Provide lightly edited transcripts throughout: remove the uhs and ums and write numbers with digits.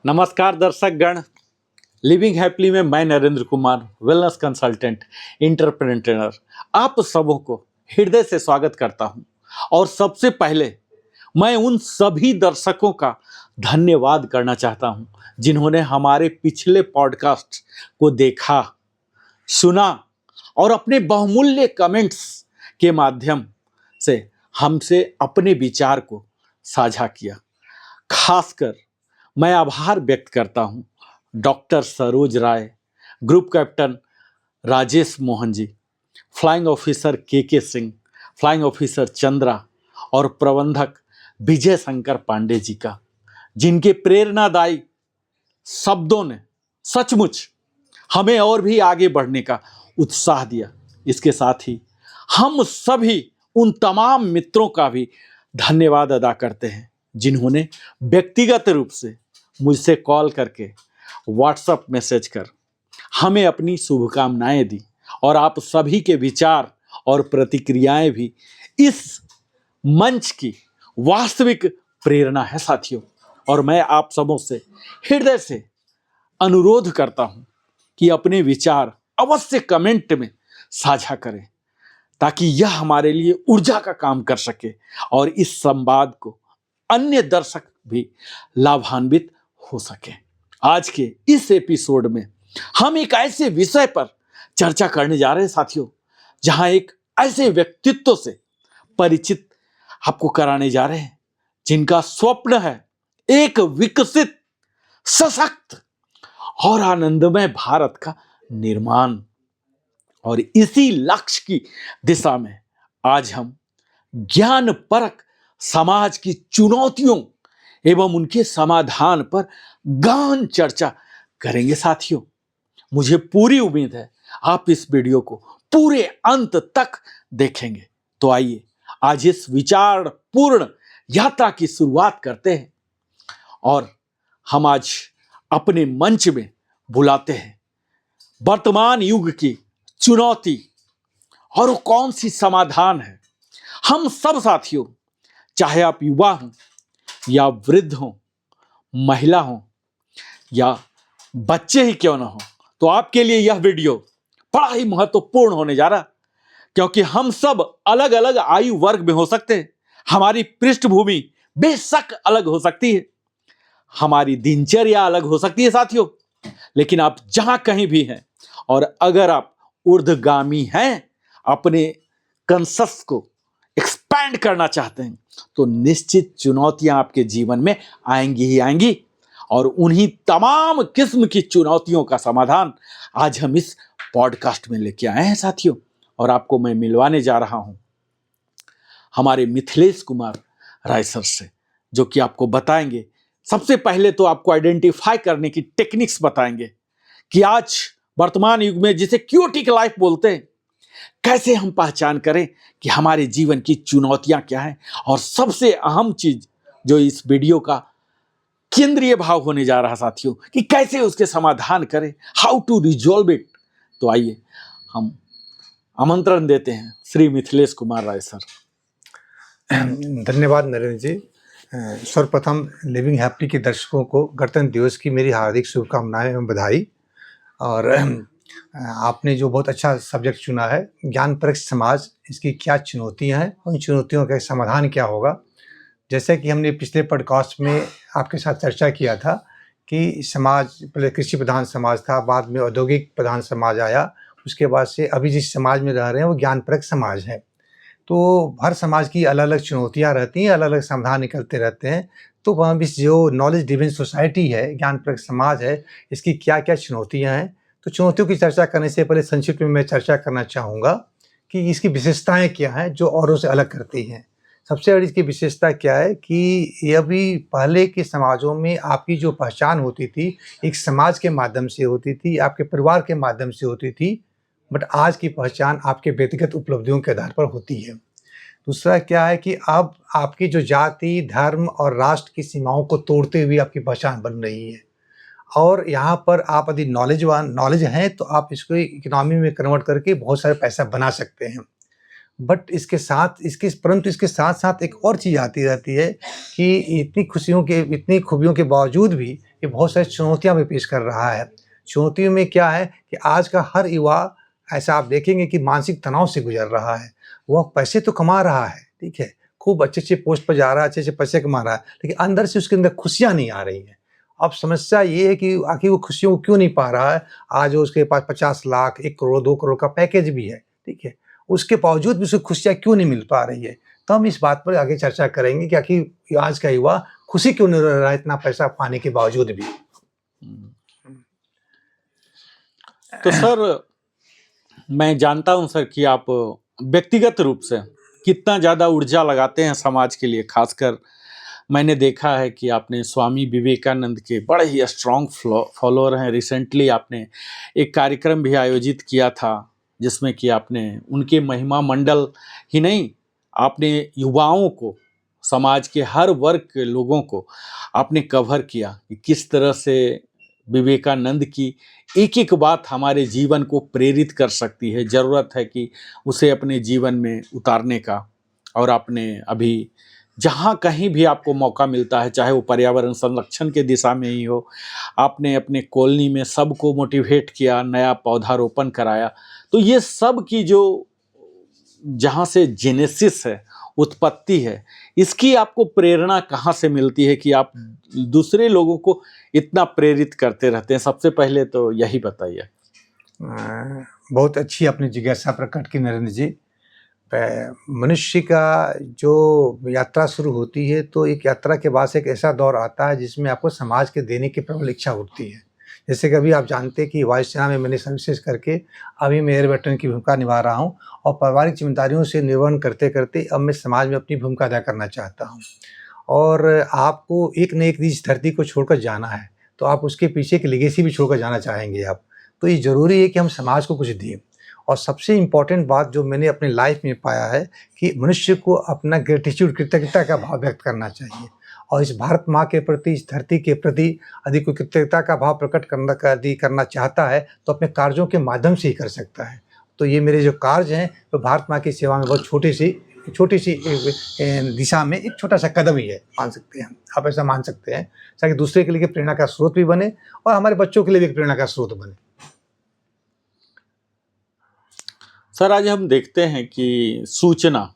नमस्कार दर्शक गण। लिविंग हैप्पीली में मैं Narendra Kumar, wellness consultant, entrepreneur, आप सबों को हृदय से स्वागत करता हूं। और सबसे पहले मैं उन सभी दर्शकों का धन्यवाद करना चाहता हूं जिन्होंने हमारे पिछले पॉडकास्ट को देखा, सुना और अपने बहुमूल्य कमेंट्स के माध्यम से हमसे अपने विचार को साझा किया। खासकर मैं आभार व्यक्त करता हूं डॉक्टर सरोज राय, group captain Rajesh Mohan ji, flying officer के सिंह, फ्लाइंग ऑफिसर चंद्रा और प्रबंधक विजय शंकर पांडे जी का, जिनके प्रेरणादायी शब्दों ने सचमुच हमें और भी आगे बढ़ने का उत्साह दिया। इसके साथ ही हम सभी उन तमाम मित्रों का भी धन्यवाद अदा करते हैं जिन्होंने व्यक्तिगत रूप से मुझसे कॉल करके, व्हाट्सएप मैसेज कर हमें अपनी शुभकामनाएं दी। और आप सभी के विचार और प्रतिक्रियाएं भी इस मंच की वास्तविक प्रेरणा है साथियों। और मैं आप सबों से हृदय से अनुरोध करता हूं कि अपने विचार अवश्य कमेंट में साझा करें ताकि यह हमारे लिए ऊर्जा का काम कर सके और इस संवाद को अन्य दर्शक भी लाभान्वित हो सके। आज के इस एपिसोड में हम एक ऐसे विषय पर चर्चा करने जा रहे हैं साथियों, जहां एक ऐसे व्यक्तित्व से परिचित आपको कराने जा रहे हैं जिनका स्वप्न है एक विकसित, सशक्त और आनंदमय भारत का निर्माण। और इसी लक्ष्य की दिशा में आज हम ज्ञान परक समाज की चुनौतियों एवं उनके समाधान पर गहन चर्चा करेंगे साथियों। मुझे पूरी उम्मीद है आप इस वीडियो को पूरे अंत तक देखेंगे। तो आइए आज इस विचार पूर्ण यात्रा की शुरुआत करते हैं और हम आज अपने मंच में बुलाते हैं वर्तमान युग की चुनौती और वो कौन सी समाधान है। हम सब साथियों, चाहे आप युवा हों या वृद्ध हों, महिला हों या बच्चे ही क्यों ना हो, तो आपके लिए यह वीडियो बड़ा ही महत्वपूर्ण होने जा रहा, क्योंकि हम सब अलग अलग आयु वर्ग में हो सकते हैं। हमारी पृष्ठभूमि बेशक अलग हो सकती है, हमारी दिनचर्या अलग हो सकती है साथियों, लेकिन आप जहां कहीं भी हैं और अगर आप ऊर्ध्वगामी हैं, अपने कंसेप्ट को एक्सपैंड करना चाहते हैं, तो निश्चित चुनौतियां आपके जीवन में आएंगी ही आएंगी। और उन्हीं तमाम किस्म की चुनौतियों का समाधान आज हम इस पॉडकास्ट में लेके आए हैं साथियों। और आपको मैं मिलवाने जा रहा हूं हमारे मिथिलेश कुमार राय सर से, जो कि आपको बताएंगे, सबसे पहले तो आपको आइडेंटिफाई करने की टेक्निक्स बताएंगे कि आज वर्तमान युग में जिसे क्यूटिक लाइफ बोलते हैं, कैसे हम पहचान करें कि हमारे जीवन की चुनौतियां क्या हैं। और सबसे अहम चीज जो इस वीडियो का केंद्रीय भाव होने जा रहा साथियों, कि कैसे उसके समाधान करें, हाउ टू रिजॉल्व इट। तो आइए हम आमंत्रण देते हैं श्री मिथिलेश कुमार राय सर। धन्यवाद नरेंद्र जी। सर्वप्रथम लिविंग हैप्पी के दर्शकों को गणतंत्र दिवस की मेरी हार्दिक शुभकामनाएं एवं बधाई। और आपने जो बहुत अच्छा सब्जेक्ट चुना है, ज्ञान परक समाज, इसकी क्या चुनौतियां हैं, उन चुनौतियों का समाधान क्या होगा। जैसे कि हमने पिछले पॉडकास्ट में आपके साथ चर्चा किया था कि समाज पहले कृषि प्रधान समाज था, बाद में औद्योगिक प्रधान समाज आया, उसके बाद से अभी जिस समाज में रह रहे हैं वो ज्ञान परक समाज है। तो हर समाज की अलग अलग चुनौतियां रहती हैं, अलग अलग समाधान निकलते रहते हैं। तो वह इस जो नॉलेज ड्रिवन सोसाइटी है, ज्ञान परक समाज है, इसकी क्या क्या चुनौतियां हैं। तो चुनौतियों की चर्चा करने से पहले संक्षिप्त में मैं चर्चा करना चाहूँगा कि इसकी विशेषताएं क्या हैं जो औरों से अलग करती हैं। सबसे बड़ी इसकी विशेषता क्या है कि ये अभी पहले के समाजों में आपकी जो पहचान होती थी एक समाज के माध्यम से होती थी, आपके परिवार के माध्यम से होती थी, बट आज की पहचान आपके व्यक्तिगत उपलब्धियों के आधार पर होती है। दूसरा क्या है कि अब आपकी जो जाति, धर्म और राष्ट्र की सीमाओं को तोड़ते हुए आपकी पहचान बन रही है। और यहाँ पर आप यदि नॉलेज हैं तो आप इसको इकोनॉमी में कन्वर्ट करके बहुत सारे पैसा बना सकते हैं। बट परंतु इसके साथ साथ एक और चीज़ आती रहती है कि इतनी खूबियों के बावजूद भी ये बहुत सारी चुनौतियाँ भी पेश कर रहा है। चुनौतियों में क्या है कि आज का हर युवा ऐसा आप देखेंगे कि मानसिक तनाव से गुज़र रहा है। वह पैसे तो कमा रहा है, ठीक है? खूब अच्छे-अच्छे पोस्ट पर जा रहा है, अच्छे-अच्छे पैसे कमा रहा है, लेकिन अंदर से उसके अंदर खुशियाँ नहीं आ रही हैं। अब समस्या ये है कि आखिर वो खुशियों को क्यों नहीं पा रहा है? आज उसके पास 50 लाख, 1 करोड़, 2 करोड़ का पैकेज भी है, ठीक है? उसके बावजूद भी उसे खुशियाँ क्यों नहीं मिल पा रही है? तो हम इस बात पर आगे चर्चा करेंगे कि आखिर आज का युवा खुशी क्यों नहीं रह रहा है इतना पैसा पाने के बावजूद भी? तो सर, मैं जानता हूं सर कि आप व्यक्तिगत रूप से कितना ज़्यादा ऊर्जा लगाते हैं समाज के लिए। खासकर मैंने देखा है कि आपने स्वामी विवेकानंद के बड़े ही स्ट्रॉन्ग फॉलोअर हैं। रिसेंटली आपने एक कार्यक्रम भी आयोजित किया था जिसमें कि आपने उनके महिमा मंडल ही नहीं, आपने युवाओं को, समाज के हर वर्ग के लोगों को आपने कवर किया कि किस तरह से विवेकानंद की एक एक बात हमारे जीवन को प्रेरित कर सकती है। ज़रूरत है कि उसे अपने जीवन में उतारने का। और आपने अभी जहाँ कहीं भी आपको मौका मिलता है, चाहे वो पर्यावरण संरक्षण के दिशा में ही हो, आपने अपने कॉलोनी में सबको मोटिवेट किया, नया पौधारोपण कराया। तो ये सब की जो जहाँ से जेनेसिस है, उत्पत्ति है, इसकी आपको प्रेरणा कहाँ से मिलती है कि आप दूसरे लोगों को इतना प्रेरित करते रहते हैं? सबसे पहले तो यही बताइए। बहुत अच्छी आपने जिज्ञासा प्रकट की नरेंद्र जी। मनुष्य का जो यात्रा शुरू होती है तो एक यात्रा के बाद से एक ऐसा दौर आता है जिसमें आपको समाज के देने की प्रबल इच्छा उठती है। जैसे कि अभी आप जानते हैं कि वायुसेना में मैंने सर्विसेज करके अभी मैं एयर वेटरन की भूमिका निभा रहा हूँ और पारिवारिक जिम्मेदारियों से निर्वहन करते करते अब मैं समाज में अपनी भूमिका अदा करना चाहता हूँ। और आपको एक न एक दिन इस धरती को छोड़कर जाना है, तो आप उसके पीछे एक लेगेसी भी छोड़कर जाना चाहेंगे आप। तो ये ज़रूरी है कि हम समाज को कुछ दें। और सबसे इम्पोर्टेंट बात जो मैंने अपनी लाइफ में पाया है कि मनुष्य को अपना ग्रेटिट्यूड, कृतज्ञता का भाव व्यक्त करना चाहिए। और इस भारत माँ के प्रति, इस धरती के प्रति यदि कोई कृतज्ञता का भाव प्रकट करना चाहता है तो अपने कार्यों के माध्यम से ही कर सकता है। तो ये मेरे जो कार्य हैं वो भारत माँ की सेवा में बहुत छोटी सी दिशा में एक छोटा सा कदम ही है, मान सकते हैं आप, ऐसा मान सकते हैं, ताकि दूसरे के लिए प्रेरणा का स्रोत भी बने और हमारे बच्चों के लिए भी एक प्रेरणा का स्रोत बने। सर, आज हम देखते हैं कि सूचना,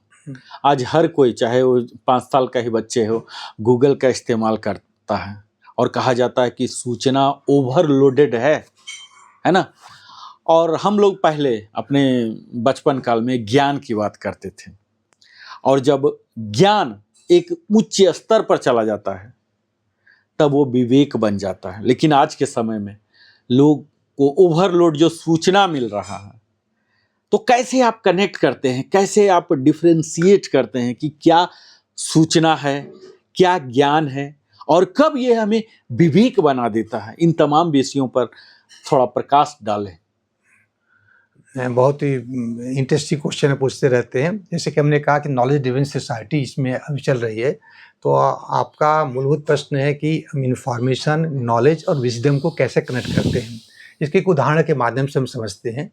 आज हर कोई, चाहे वो 5 साल का ही बच्चे हो, गूगल का इस्तेमाल करता है और कहा जाता है कि सूचना ओवरलोडेड है ना? और हम लोग पहले अपने बचपन काल में ज्ञान की बात करते थे और जब ज्ञान एक उच्च स्तर पर चला जाता है तब वो विवेक बन जाता है। लेकिन आज के समय में लोग को ओवरलोड जो सूचना मिल रहा है, तो कैसे आप कनेक्ट करते हैं, कैसे आप डिफ्रेंशिएट करते हैं कि क्या सूचना है, क्या ज्ञान है और कब ये हमें विवेक बना देता है? इन तमाम विषयों पर थोड़ा प्रकाश डालें। बहुत ही इंटरेस्टिंग क्वेश्चन पूछते रहते हैं। जैसे कि हमने कहा कि नॉलेज ड्रिवन सोसाइटी इसमें अभी चल रही है, तो आपका मूलभूत प्रश्न है कि हम इंफॉर्मेशन, नॉलेज और विजडम को कैसे कनेक्ट करते हैं। इसके एक उदाहरण के माध्यम से हम समझते हैं।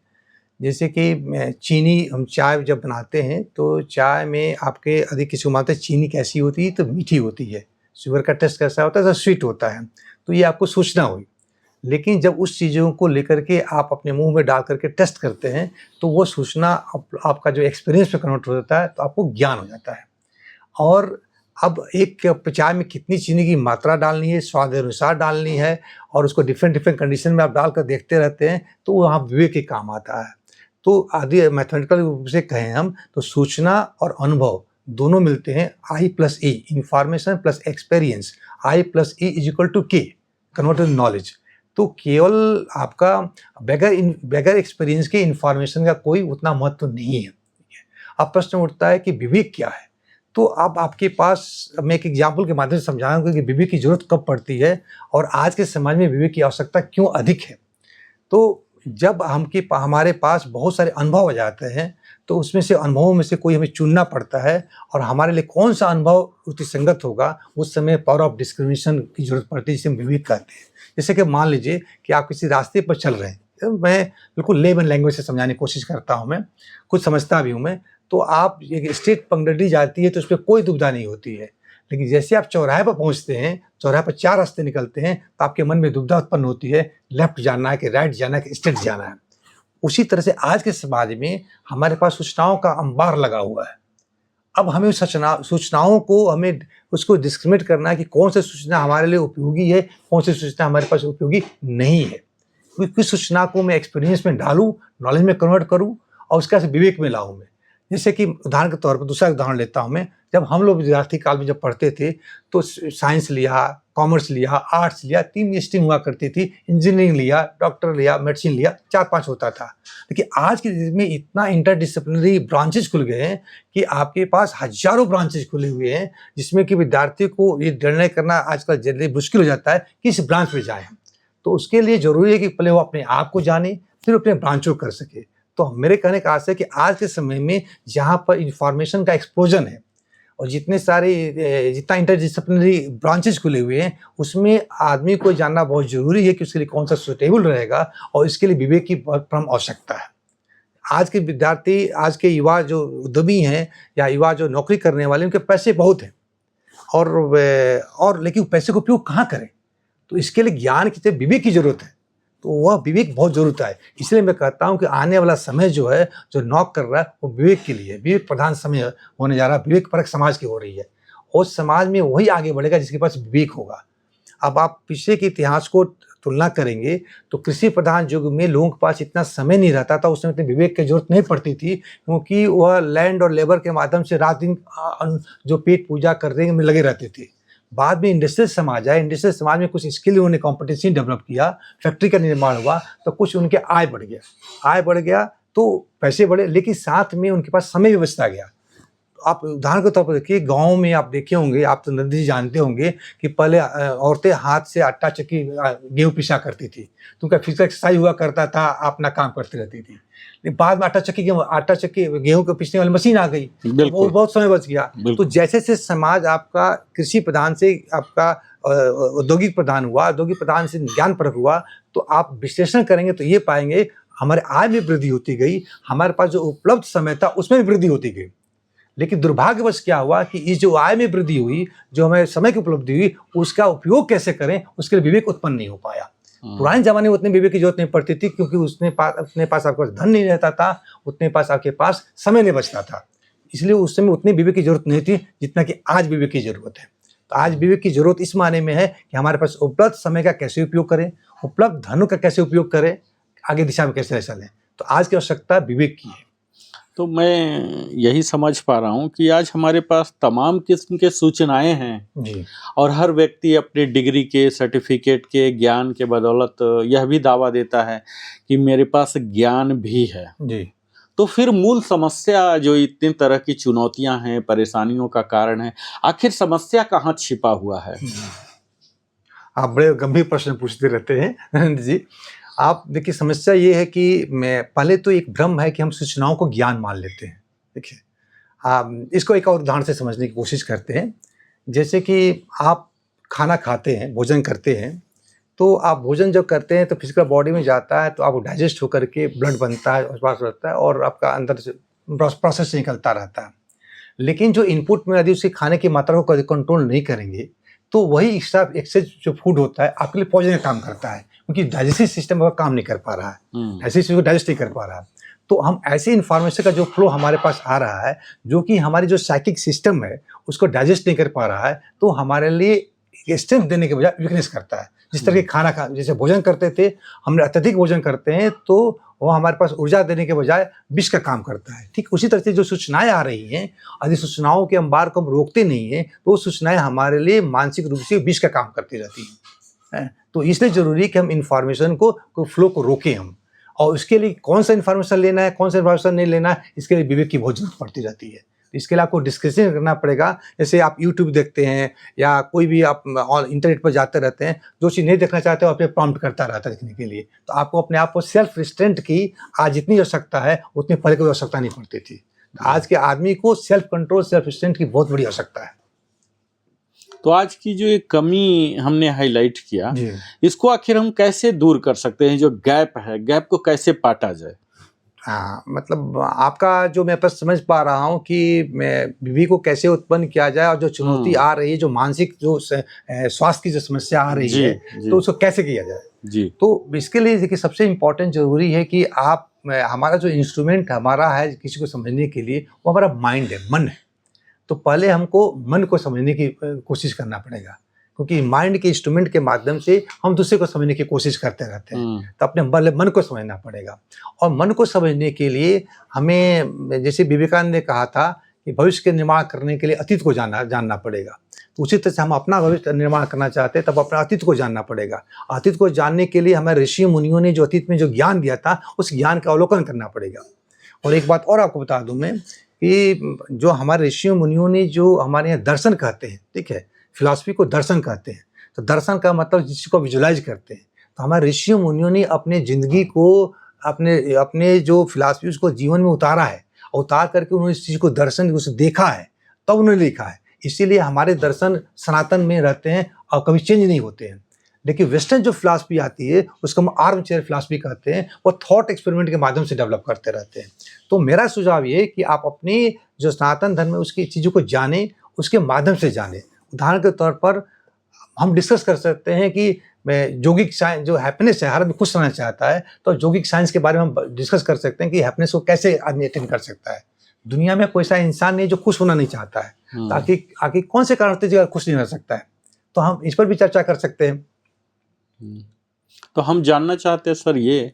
जैसे कि चीनी, हम चाय जब बनाते हैं तो चाय में आपके अधिक किसी को मानते हैं चीनी कैसी होती है, तो मीठी होती है। शुगर का टेस्ट कैसा होता है, तो स्वीट होता है। तो ये आपको सूचना हुई। लेकिन जब उस चीज़ों को लेकर के आप अपने मुंह में डाल करके टेस्ट करते हैं तो वो सूचना आपका जो एक्सपीरियंस पे कन्वर्ट हो जाता है, तो आपको ज्ञान हो जाता है। और अब एक चाय में कितनी चीनी की मात्रा डालनी है, स्वाद अनुसार डालनी है और उसको डिफरेंट कंडीशन में आप डाल कर देखते रहते हैं, तो वो वहाँ विवेक के काम आता है। तो आदि मैथमेटिकल रूप से कहें हम तो सूचना और अनुभव दोनों मिलते हैं I+E, information plus experience, I+E = K, converted knowledge. तो केवल आपका बगैर एक्सपीरियंस के इंफॉर्मेशन का कोई उतना महत्व नहीं है। अब प्रश्न उठता है कि विवेक क्या है? तो अब आपके पास, मैं एक एग्जाम्पल के माध्यम से समझाऊंगा कि विवेक की जरूरत कब पड़ती है और आज के समाज में विवेक की आवश्यकता क्यों अधिक है। तो जब हमारे पास बहुत सारे अनुभव आ जाते हैं तो उसमें से अनुभवों में से कोई हमें चुनना पड़ता है और हमारे लिए कौन सा अनुभव युक्तिसंगत होगा, उस समय पावर ऑफ डिस्क्रिमिनेशन की जरूरत पड़ती है, जिसे हम विवेक कहते हैं। जैसे कि मान लीजिए कि आप किसी रास्ते पर चल रहे हैं, तो मैं बिल्कुल लेमन लैंग्वेज से समझाने की कोशिश करता हूँ, मैं खुद समझता भी हूँ मैं। तो आप एक स्ट्रेट पगडंडी जाती है तो उस पर कोई दुविधा नहीं होती है, लेकिन जैसे आप चौराहे पर पहुंचते हैं, चौराहे पर 4 रास्ते निकलते हैं, तो आपके मन में दुविधा उत्पन्न होती है, लेफ्ट जाना है कि राइट जाना है कि स्ट्रेट जाना है। उसी तरह से आज के समाज में हमारे पास सूचनाओं का अंबार लगा हुआ है। अब हमें उस सूचनाओं को हमें उसको डिस्क्रिमिनेट करना है कि कौन सी सूचना हमारे लिए उपयोगी है, कौन सी सूचना हमारे पास उपयोगी नहीं है। किस सूचना को मैं एक्सपीरियंस में डालूं, नॉलेज में कन्वर्ट करूं और उसका से विवेक में लाऊं मैं। जैसे कि उदाहरण के तौर पर दूसरा उदाहरण लेता हूं मैं, जब हम लोग विद्यार्थी काल में जब पढ़ते थे तो साइंस लिया, कॉमर्स लिया, आर्ट्स लिया, 3 स्ट्रीम हुआ करती थी, इंजीनियरिंग लिया, डॉक्टर लिया, मेडिसिन लिया, 4-5 होता था। लेकिन आज के युग में इतना इंटरडिसिप्लिनरी ब्रांचेज खुल गए हैं कि आपके पास हजारों ब्रांचेज खुले हुए हैं, जिसमें कि विद्यार्थी को ये निर्णय करना आजकल जल्दी मुश्किल हो जाता है कि इस ब्रांच में जाएं। तो उसके लिए ज़रूरी है कि पहले वो अपने आप को जाने, फिर अपने ब्रांचों कर सके। तो मेरे कहने का अर्थ है कि आज के समय में जहाँ पर इंफॉर्मेशन का एक्सप्लोजन है और जितना इंटरडिसिप्लिनरी ब्रांचेज खुले हुए हैं, उसमें आदमी को जानना बहुत ज़रूरी है कि उसके लिए कौन सा सूटेबल रहेगा और इसके लिए विवेक की बहुत परम आवश्यकता है। आज के विद्यार्थी, आज के युवा जो उद्यमी हैं या युवा जो नौकरी करने वाले, उनके पैसे बहुत हैं और लेकिन पैसे का उपयोग कहाँ करें? तो इसके लिए ज्ञान की जब विवेक की जरूरत है, तो वह विवेक बहुत जरूरत है। इसलिए मैं कहता हूं कि आने वाला समय जो है, जो नॉक कर रहा है, वो विवेक के लिए, विवेक प्रधान समय होने जा रहा है, विवेक परक समाज की हो रही है। और समाज में वही आगे बढ़ेगा जिसके पास विवेक होगा। अब आप पिछले के इतिहास को तुलना करेंगे तो कृषि प्रधान युग में लोगों के पास इतना समय नहीं रहता था, उसमें इतने विवेक की जरूरत नहीं पड़ती थी, क्योंकि वह लैंड और लेबर के माध्यम से रात दिन जो पेट पूजा करने में लगे रहते थे। बाद में इंडस्ट्रियल समाज आया, इंडस्ट्रियल समाज में कुछ स्किल उन्होंने कॉम्पिटेंसी डेवलप किया, फैक्ट्री का निर्माण हुआ, तो कुछ उनके आय बढ़ गया तो पैसे बढ़े, लेकिन साथ में उनके पास समय व्यवस्था गया। आप उदाहरण के तौर पर देखिए, गाँव में आप देखे होंगे, आप तो नंदी जी जानते होंगे कि पहले औरतें हाथ से आटा चक्की गेहूँ पिसा करती थी, तो उनका फिजिकल एक्सरसाइज हुआ करता था, अपना काम करती रहती थी। लेकिन बाद में आटा चक्की गेहूँ को पीसने वाली मशीन आ गई, तो बहुत समय बच गया। तो जैसे जैसे समाज आपका कृषि प्रधान से आपका औद्योगिक प्रधान हुआ, औद्योगिक प्रधान से ज्ञान परक हुआ, तो आप विश्लेषण करेंगे तो ये पाएंगे हमारे आय में वृद्धि होती गई, हमारे पास जो उपलब्ध समय था उसमें भी वृद्धि होती गई। लेकिन दुर्भाग्यवश क्या हुआ कि इस जो आय में वृद्धि हुई, जो हमें समय की उपलब्धि हुई, उसका उपयोग कैसे करें, उसके लिए विवेक उत्पन्न नहीं हो पाया। पुराने जमाने में उतने विवेक की जरूरत नहीं पड़ती थी, क्योंकि अपने पास आपके पास धन नहीं रहता था, उतने पास आपके पास समय नहीं बचता था, इसलिए उस समय उतनी विवेक की जरूरत नहीं थी जितना कि आज विवेक की जरूरत है। तो आज विवेक की जरूरत इस माने में है कि हमारे पास उपलब्ध समय का कैसे उपयोग करें, उपलब्ध धनों का कैसे उपयोग करें, आगे दिशा में कैसे चलें। तो आज की आवश्यकता विवेक की है। तो मैं यही समझ पा रहा हूँ कि आज हमारे पास तमाम किस्म के सूचनाएं हैं जी। और हर व्यक्ति अपने डिग्री के, सर्टिफिकेट के, ज्ञान के बदौलत यह भी दावा देता है कि मेरे पास ज्ञान भी है। जी। तो फिर मूल समस्या, जो इतनी तरह की चुनौतियां हैं, परेशानियों का कारण है, आखिर समस्या कहाँ छिपा हुआ है? आप बड़े गंभीर प्रश्न पूछते रहते हैं जी। आप देखिए, समस्या ये है कि मैं पहले तो एक भ्रम है कि हम सूचनाओं को ज्ञान मान लेते हैं। देखिए, इसको एक और उदाहरण से समझने की कोशिश करते हैं। जैसे कि आप खाना खाते हैं, भोजन करते हैं, तो आप भोजन जब करते हैं तो फिजिकल बॉडी में जाता है, तो आप डाइजेस्ट होकर के ब्लड बनता है, पास रहता है और आपका अंदर से प्रोसेस निकलता रहता है। लेकिन जो इनपुट में यदि उसके खाने की मात्रा को कंट्रोल नहीं करेंगे, तो वही एक्सेस जो फूड होता है आपके लिए पॉइजन का काम करता है, क्योंकि डाइजेस्टिव सिस्टम काम नहीं कर पा रहा है, ऐसी चीज़ को डाइजेस्ट नहीं कर पा रहा है। तो हम ऐसी इन्फॉर्मेशन का जो फ्लो हमारे पास आ रहा है, जो कि हमारी जो साइकिक सिस्टम है उसको डाइजेस्ट नहीं कर पा रहा है, तो हमारे लिए स्ट्रेंथ देने के बजाय वीकनेस करता है। जिस तरह के जैसे भोजन करते थे, हमने अत्यधिक भोजन करते हैं तो वो हमारे पास ऊर्जा देने के बजाय विष का काम करता है। ठीक उसी तरह से जो सूचनाएं आ रही हैं, यदि सूचनाओं के अंबार को हम रोकते नहीं हैं, तो वो सूचनाएं हमारे लिए मानसिक रूप से विष का काम करती रहती हैं। तो इसलिए जरूरी है कि हम इन्फॉर्मेशन को फ्लो को रोकें हम, और उसके लिए कौन सा इन्फॉर्मेशन लेना है, कौन सा इन्फॉर्मेशन नहीं लेना है, इसके लिए विवेक की बहुत जरूरत पड़ती रहती है। इसके लिए आपको डिस्कशन करना पड़ेगा। जैसे आप यूट्यूब देखते हैं या कोई भी आप इंटरनेट पर जाते रहते हैं, जो चीज़ नहीं देखना चाहते हो अपने प्रॉम्प्ट करता रहता है देखने के लिए। तो आपको अपने आप को सेल्फ रिस्ट्रेंट की आज जितनी आवश्यकता है उतनी पहले कोई आवश्यकता नहीं पड़ती थी। आज के आदमी को सेल्फ कंट्रोल, सेल्फ रिस्ट्रेंट की बहुत बड़ी आवश्यकता है। तो आज की जो एक कमी हमने हाईलाइट किया, इसको आखिर हम कैसे दूर कर सकते हैं? जो गैप है, गैप को कैसे पाटा जाए? हाँ, मतलब आपका जो मैं बस समझ पा रहा हूँ कि मैं बीवी को कैसे उत्पन्न किया जाए और जो चुनौती आ रही है, जो मानसिक जो स्वास्थ्य की जो समस्या आ रही जी, है, जी। तो उसको कैसे किया जाए? जी। तो इसके लिए देखिए सबसे इम्पोर्टेंट ज़रूरी है कि आप हमारा जो इंस्ट्रूमेंट हमारा है किसी को समझने के लिए, वो हमारा माइंड है, मन है। तो पहले हमको मन को समझने की कोशिश करना पड़ेगा, क्योंकि माइंड के इंस्ट्रूमेंट के माध्यम से हम दूसरे को समझने की कोशिश करते रहते हैं। तो अपने पहले मन को समझना पड़ेगा और मन को समझने के लिए हमें जैसे विवेकानंद ने कहा था कि भविष्य के निर्माण करने के लिए अतीत को जानना पड़ेगा। तो उसी तरह से हम अपना भविष्य निर्माण करना चाहते हैं, तब अपना अतीत को जानना पड़ेगा। अतीत को जानने के लिए हमें ऋषि मुनियों ने जो अतीत में जो ज्ञान दिया था, उस ज्ञान का अवलोकन करना पड़ेगा। और एक बात और आपको बता दूं मैं कि जो हमारे ऋषियों मुनियों ने जो हमारे यहाँ दर्शन कहते हैं, ठीक है, फिलॉसफी को दर्शन कहते हैं। तो दर्शन का मतलब जिसको विजुलाइज करते हैं। तो हमारे ऋषियों मुनियों ने अपने जिंदगी को अपने अपने जो फिलॉसफी उसको जीवन में उतारा है, उतार करके उन्होंने इस चीज़ को दर्शन उसे देखा है, तब उन्होंने लिखा है। इसीलिए हमारे दर्शन सनातन में रहते हैं और कभी चेंज नहीं होते हैं। लेकिन वेस्टर्न जो फिलॉसफी आती है उसको हम आर्म चेयर फिलॉसफी कहते हैं, वो थॉट एक्सपेरिमेंट के माध्यम से डेवलप करते रहते हैं। तो मेरा सुझाव ये है कि आप अपनी जो सनातन धर्म है उसकी चीज़ों को जानें, उसके माध्यम से जानें। उदाहरण के तौर पर हम डिस्कस कर सकते हैं कि यौगिक साइंस जो हैप्पीनेस है, हर आदमी खुश रहना चाहता है, तो यौगिक साइंस के बारे में हम डिस्कस कर सकते हैं कि हैप्पीनेस को कैसे आदमी अटेन कर सकता है। दुनिया में कोई ऐसा इंसान नहीं जो खुश होना नहीं चाहता है, ताकि आखिर कौन से कारण से खुश नहीं रह सकता है, तो हम इस पर भी चर्चा कर सकते हैं। तो हम जानना चाहते हैं सर ये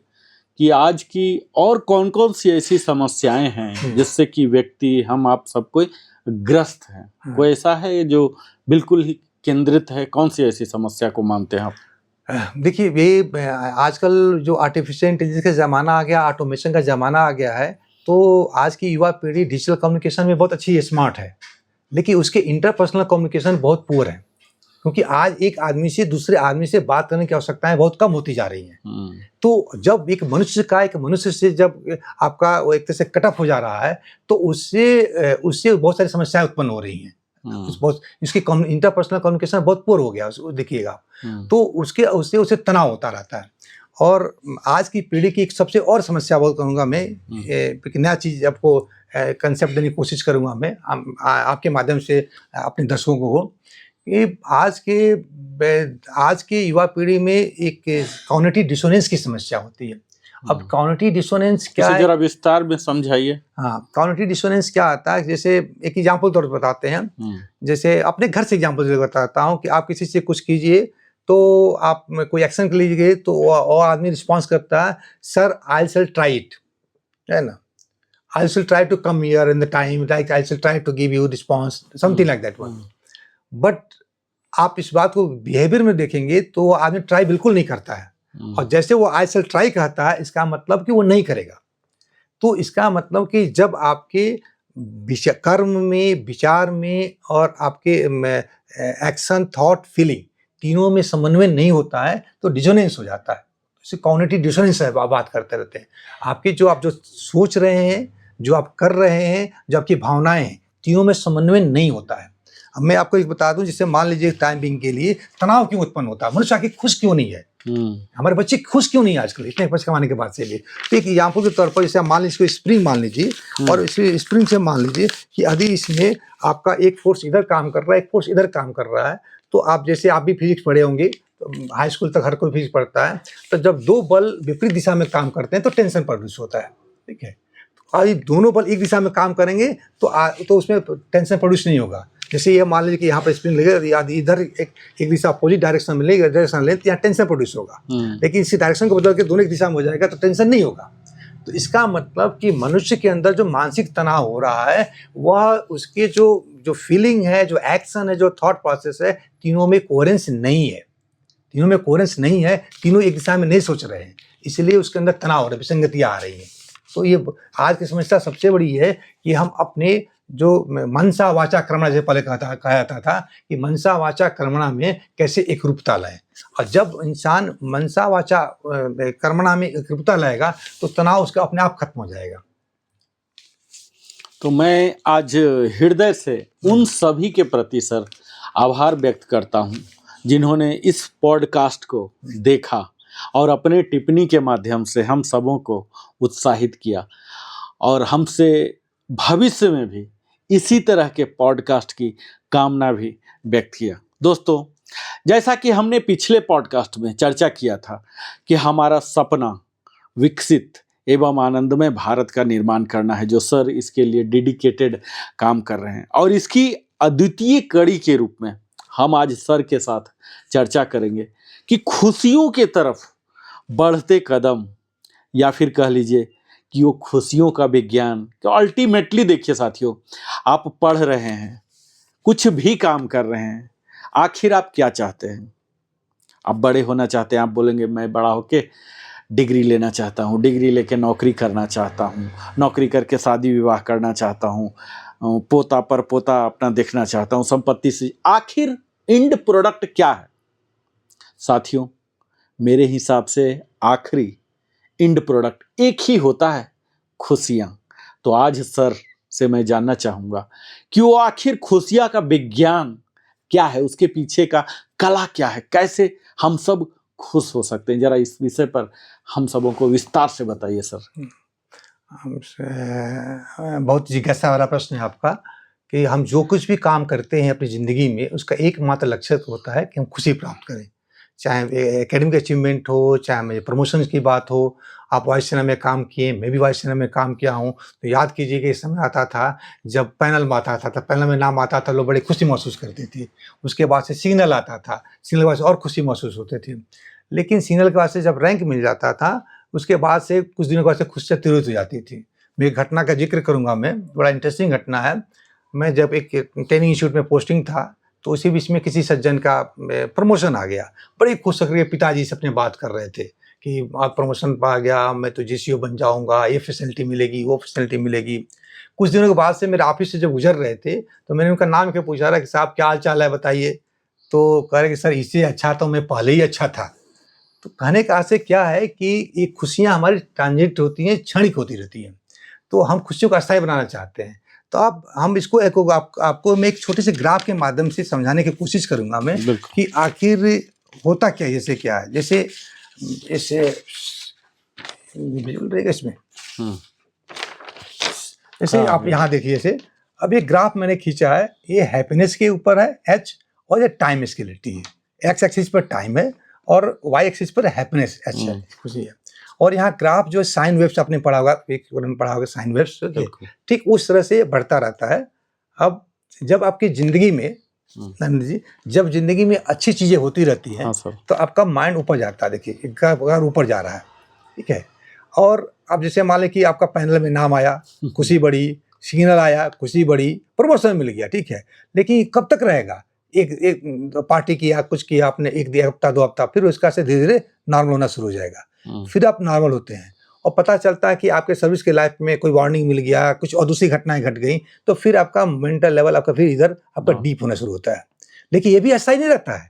कि आज की और कौन कौन सी ऐसी समस्याएं हैं जिससे कि व्यक्ति हम आप सब कोई ग्रस्त हैं, कोई ऐसा है जो बिल्कुल ही केंद्रित है, कौन सी ऐसी समस्या को मानते हैं आप? देखिए ये आजकल जो आर्टिफिशियल इंटेलिजेंस का ज़माना आ गया, ऑटोमेशन का ज़माना आ गया है, तो आज की युवा पीढ़ी डिजिटल कम्युनिकेशन में बहुत अच्छी स्मार्ट है, लेकिन उसके इंटरपर्सनल कम्युनिकेशन बहुत पुअर है। क्योंकि आज एक आदमी से दूसरे आदमी से बात करने की आवश्यकताएं बहुत कम होती जा रही हैं। तो जब एक मनुष्य से जब आपका वो एक तरह से कट ऑफ हो जा रहा है, तो उससे बहुत सारी समस्याएं उत्पन्न हो रही हैं। बहुत इसकी इंटरपर्सनल कम्युनिकेशन बहुत पुअर हो गया, देखिएगा। तो उससे उसे तनाव होता रहता है। और आज की पीढ़ी की एक सबसे और समस्या बहुत कहूँगा मैं, एक नया चीज़ आपको कंसेप्ट देने की कोशिश करूँगा मैं आपके माध्यम से अपने दर्शकों को, कि आज के युवा पीढ़ी में एक कॉग्निटिव डिसोनेंस की समस्या होती है। अब कॉग्निटिव डिसोनेंस क्या है, जरा विस्तार में समझाइए। हाँ, कॉग्निटिव डिसोनेंस क्या आता है, जैसे एक एग्जांपल तौर पर बताते हैं। जैसे अपने घर से एग्जांपल बताता हूँ कि आप किसी से कुछ कीजिए, तो आप कोई एक्शन कर लीजिए, तो वो आदमी रिस्पॉन्स करता है, sir I will try it, है ना, I will try to come here in the time, like I will try to give you response, something like that one. But आप इस बात को बिहेवियर में देखेंगे तो वो आदमी ट्राई बिल्कुल नहीं करता है। और जैसे वो आई विल ट्राई कहता है, इसका मतलब कि वो नहीं करेगा। तो इसका मतलब कि जब आपके कर्म में, विचार में और आपके एक्शन, थॉट, फीलिंग तीनों में समन्वय नहीं होता है, तो डिसोनेंस हो जाता है। इसे कॉग्निटिव डिसोनेंस है, बात करते रहते हैं। आपकी आप जो सोच रहे हैं, जो आप कर रहे हैं, जो आपकी भावनाएं हैं, तीनों में समन्वय नहीं होता है। अब मैं आपको एक बता दूं, जिससे मान लीजिए टाइम बिंग के लिए तनाव क्यों उत्पन्न होता है, मनुष्य आखिर खुश क्यों नहीं है, हमारे बच्चे खुश क्यों नहीं है आजकल इतने पैसे कमाने के बाद से भी। तो एक एग्जाम्पल के तौर पर जैसे मान लीजिए इसको स्प्रिंग मान लीजिए, और इस स्प्रिंग से मान लीजिए कि यदि इसमें आपका एक फोर्स इधर काम कर रहा है, एक फोर्स इधर काम कर रहा है, तो आप जैसे आप भी फिजिक्स पढ़े होंगे, तो हाई स्कूल तक हर कोई फिजिक्स पढ़ता है। तो जब दो बल विपरीत दिशा में काम करते हैं तो टेंशन प्रोड्यूस होता है, ठीक है। और दोनों बल एक दिशा में काम करेंगे तो उसमें टेंशन प्रोड्यूस नहीं होगा। जैसे ये मान लीजिए कि यहाँ पर स्प्रिंग लगेगा, इधर एक दिशा अपोजिट डायरेक्शन में लेगा, डायरेक्शन ले, तो यहाँ टेंशन प्रोड्यूस होगा। लेकिन इसी डायरेक्शन को बदल के दोनों एक दिशा में हो जाएगा तो टेंशन नहीं होगा। तो इसका मतलब कि मनुष्य के अंदर जो मानसिक तनाव हो रहा है, वह उसके जो फीलिंग है, जो एक्शन है, जो थॉट प्रोसेस है, तीनों में कोहेरेंस नहीं है। तीनों में कोहेरेंस नहीं है, तीनों एक दिशा में नहीं सोच रहे हैं, इसलिए उसके अंदर तनाव हो रहा है, विसंगतियाँ आ रही हैं। तो ये आज की समस्या सबसे बड़ी है कि हम अपने जो मनसा वाचा कर्मणा, जैसे पहले कहा जाता था कि मनसा वाचा कर्मणा में कैसे एकरूपता लाए। और जब इंसान मनसा वाचा कर्मणा में एकरूपता लाएगा तो तनाव उसका अपने आप खत्म हो जाएगा। तो मैं आज हृदय से उन सभी के प्रति सर आभार व्यक्त करता हूं जिन्होंने इस पॉडकास्ट को देखा और अपने टिप्पणी के माध्यम से हम सबों को उत्साहित किया और हमसे भविष्य में भी इसी तरह के पॉडकास्ट की कामना भी व्यक्त किया। दोस्तों, जैसा कि हमने पिछले पॉडकास्ट में चर्चा किया था कि हमारा सपना विकसित एवं आनंदमय भारत का निर्माण करना है, जो सर इसके लिए डेडिकेटेड काम कर रहे हैं, और इसकी अद्वितीय कड़ी के रूप में हम आज सर के साथ चर्चा करेंगे कि खुशियों के तरफ बढ़ते कदम, या फिर कह लीजिए कि वो खुशियों का विज्ञान। तो अल्टीमेटली देखिए साथियों, आप पढ़ रहे हैं, कुछ भी काम कर रहे हैं, आखिर आप क्या चाहते हैं? आप बड़े होना चाहते हैं, आप बोलेंगे मैं बड़ा होके डिग्री लेना चाहता हूँ, डिग्री लेके नौकरी करना चाहता हूँ, नौकरी करके शादी विवाह करना चाहता हूँ, पोता पर पोता अपना देखना चाहता हूँ, संपत्ति से। आखिर एंड प्रोडक्ट क्या है? साथियों, मेरे हिसाब से आखिरी एंड प्रोडक्ट एक ही होता है, खुशियाँ। तो आज सर से मैं जानना चाहूँगा कि वो आखिर खुशियाँ का विज्ञान क्या है, उसके पीछे का कला क्या है, कैसे हम सब खुश हो सकते हैं। जरा इस विषय पर हम सबों को विस्तार से बताइए सर। हमसे बहुत जिज्ञासा वाला प्रश्न है आपका कि हम जो कुछ भी काम करते हैं अपनी ज़िंदगी में, उसका एकमात्र लक्ष्य होता है कि हम खुशी प्राप्त करें। चाहे एकेडमिक अचीवमेंट हो, चाहे मेरे प्रमोशन की बात हो। आप वायुसेना में काम किए, मैं भी वायुसेना में काम किया हूँ, तो याद कीजिए कि इस समय आता था जब पैनल में आता था, तब पैनल में नाम आता था, लोग बड़ी खुशी महसूस करते थे। उसके बाद से सिग्नल आता था, सिग्नल के बाद से और खुशी महसूस होते थे। लेकिन सिग्नल के बाद से जब रैंक मिल जाता था, उसके बाद से कुछ दिनों के बाद से खुशियाँ तिरोहित हो जाती थी। मैं एक घटना का जिक्र करूँगा, मैं बड़ा इंटरेस्टिंग घटना है। मैं जब एक ट्रेनिंग इंस्टीट्यूट में पोस्टिंग था, तो उसी बीच में किसी सज्जन का प्रमोशन आ गया। बड़े खुश होकर के पिताजी से अपने बात कर रहे थे कि आप प्रमोशन पा गया, मैं तो जीसीओ बन जाऊंगा, ये फैसिलिटी मिलेगी, वो फैसिलिटी मिलेगी। कुछ दिनों के बाद से मेरे ऑफिस से जब गुजर रहे थे, तो मैंने उनका नाम क्या पूछा रहा कि साहब क्या हाल चाल है बताइए। तो कह रहे कि सर इससे अच्छा तो मैं पहले ही अच्छा था। तो कहने का आशय क्या है कि ये खुशियाँ हमारी ट्रांजिट होती हैं, क्षणिक होती रहती हैं। तो हम खुशियों को अस्थायी बनाना चाहते हैं। तो आप हम इसको आपको मैं एक छोटे से ग्राफ के माध्यम से समझाने की कोशिश करूँगा मैं कि आखिर होता क्या है, जैसे क्या है। जैसे विजुअल रहेगा इसमें। जैसे आप यहाँ देखिए, जैसे अब ये ग्राफ मैंने खींचा है, ये हैप्पीनेस के ऊपर है H, और ये टाइम स्केलिटी है। एक्स एक्सिस पर टाइम है और वाई एक्सिस पर हैप्पीनेस H है, खुशी है। और यहाँ ग्राफ जो साइन वेव्स आपने पढ़ा होगा, एक पढ़ा होगा साइन वेव्स, ठीक उस तरह से बढ़ता रहता है। अब जब आपकी जिंदगी में नंद जी, जब जिंदगी में अच्छी चीजें होती रहती हैं, तो आपका माइंड ऊपर जाता है। देखिए ग्राफ ऊपर जा रहा है, ठीक है। और अब जैसे मान लें कि आपका पैनल में नाम आया, खुशी बढ़ी, सिग्नल आया, खुशी बढ़ी, प्रमोशन मिल गया, ठीक है। लेकिन कब तक रहेगा? एक पार्टी किया, कुछ किया आपने, एक हफ्ता 2 हफ्ता, फिर उसका से धीरे धीरे नॉर्मल होना शुरू हो जाएगा। फिर आप नॉर्मल होते हैं और पता चलता है कि आपके सर्विस के लाइफ में कोई वार्निंग मिल गया, कुछ और दूसरी घटनाएं घट गई, तो फिर आपका मेंटल लेवल आपका फिर इधर आपका डीप होना शुरू होता है। लेकिन ये भी ऐसा ही नहीं रहता है,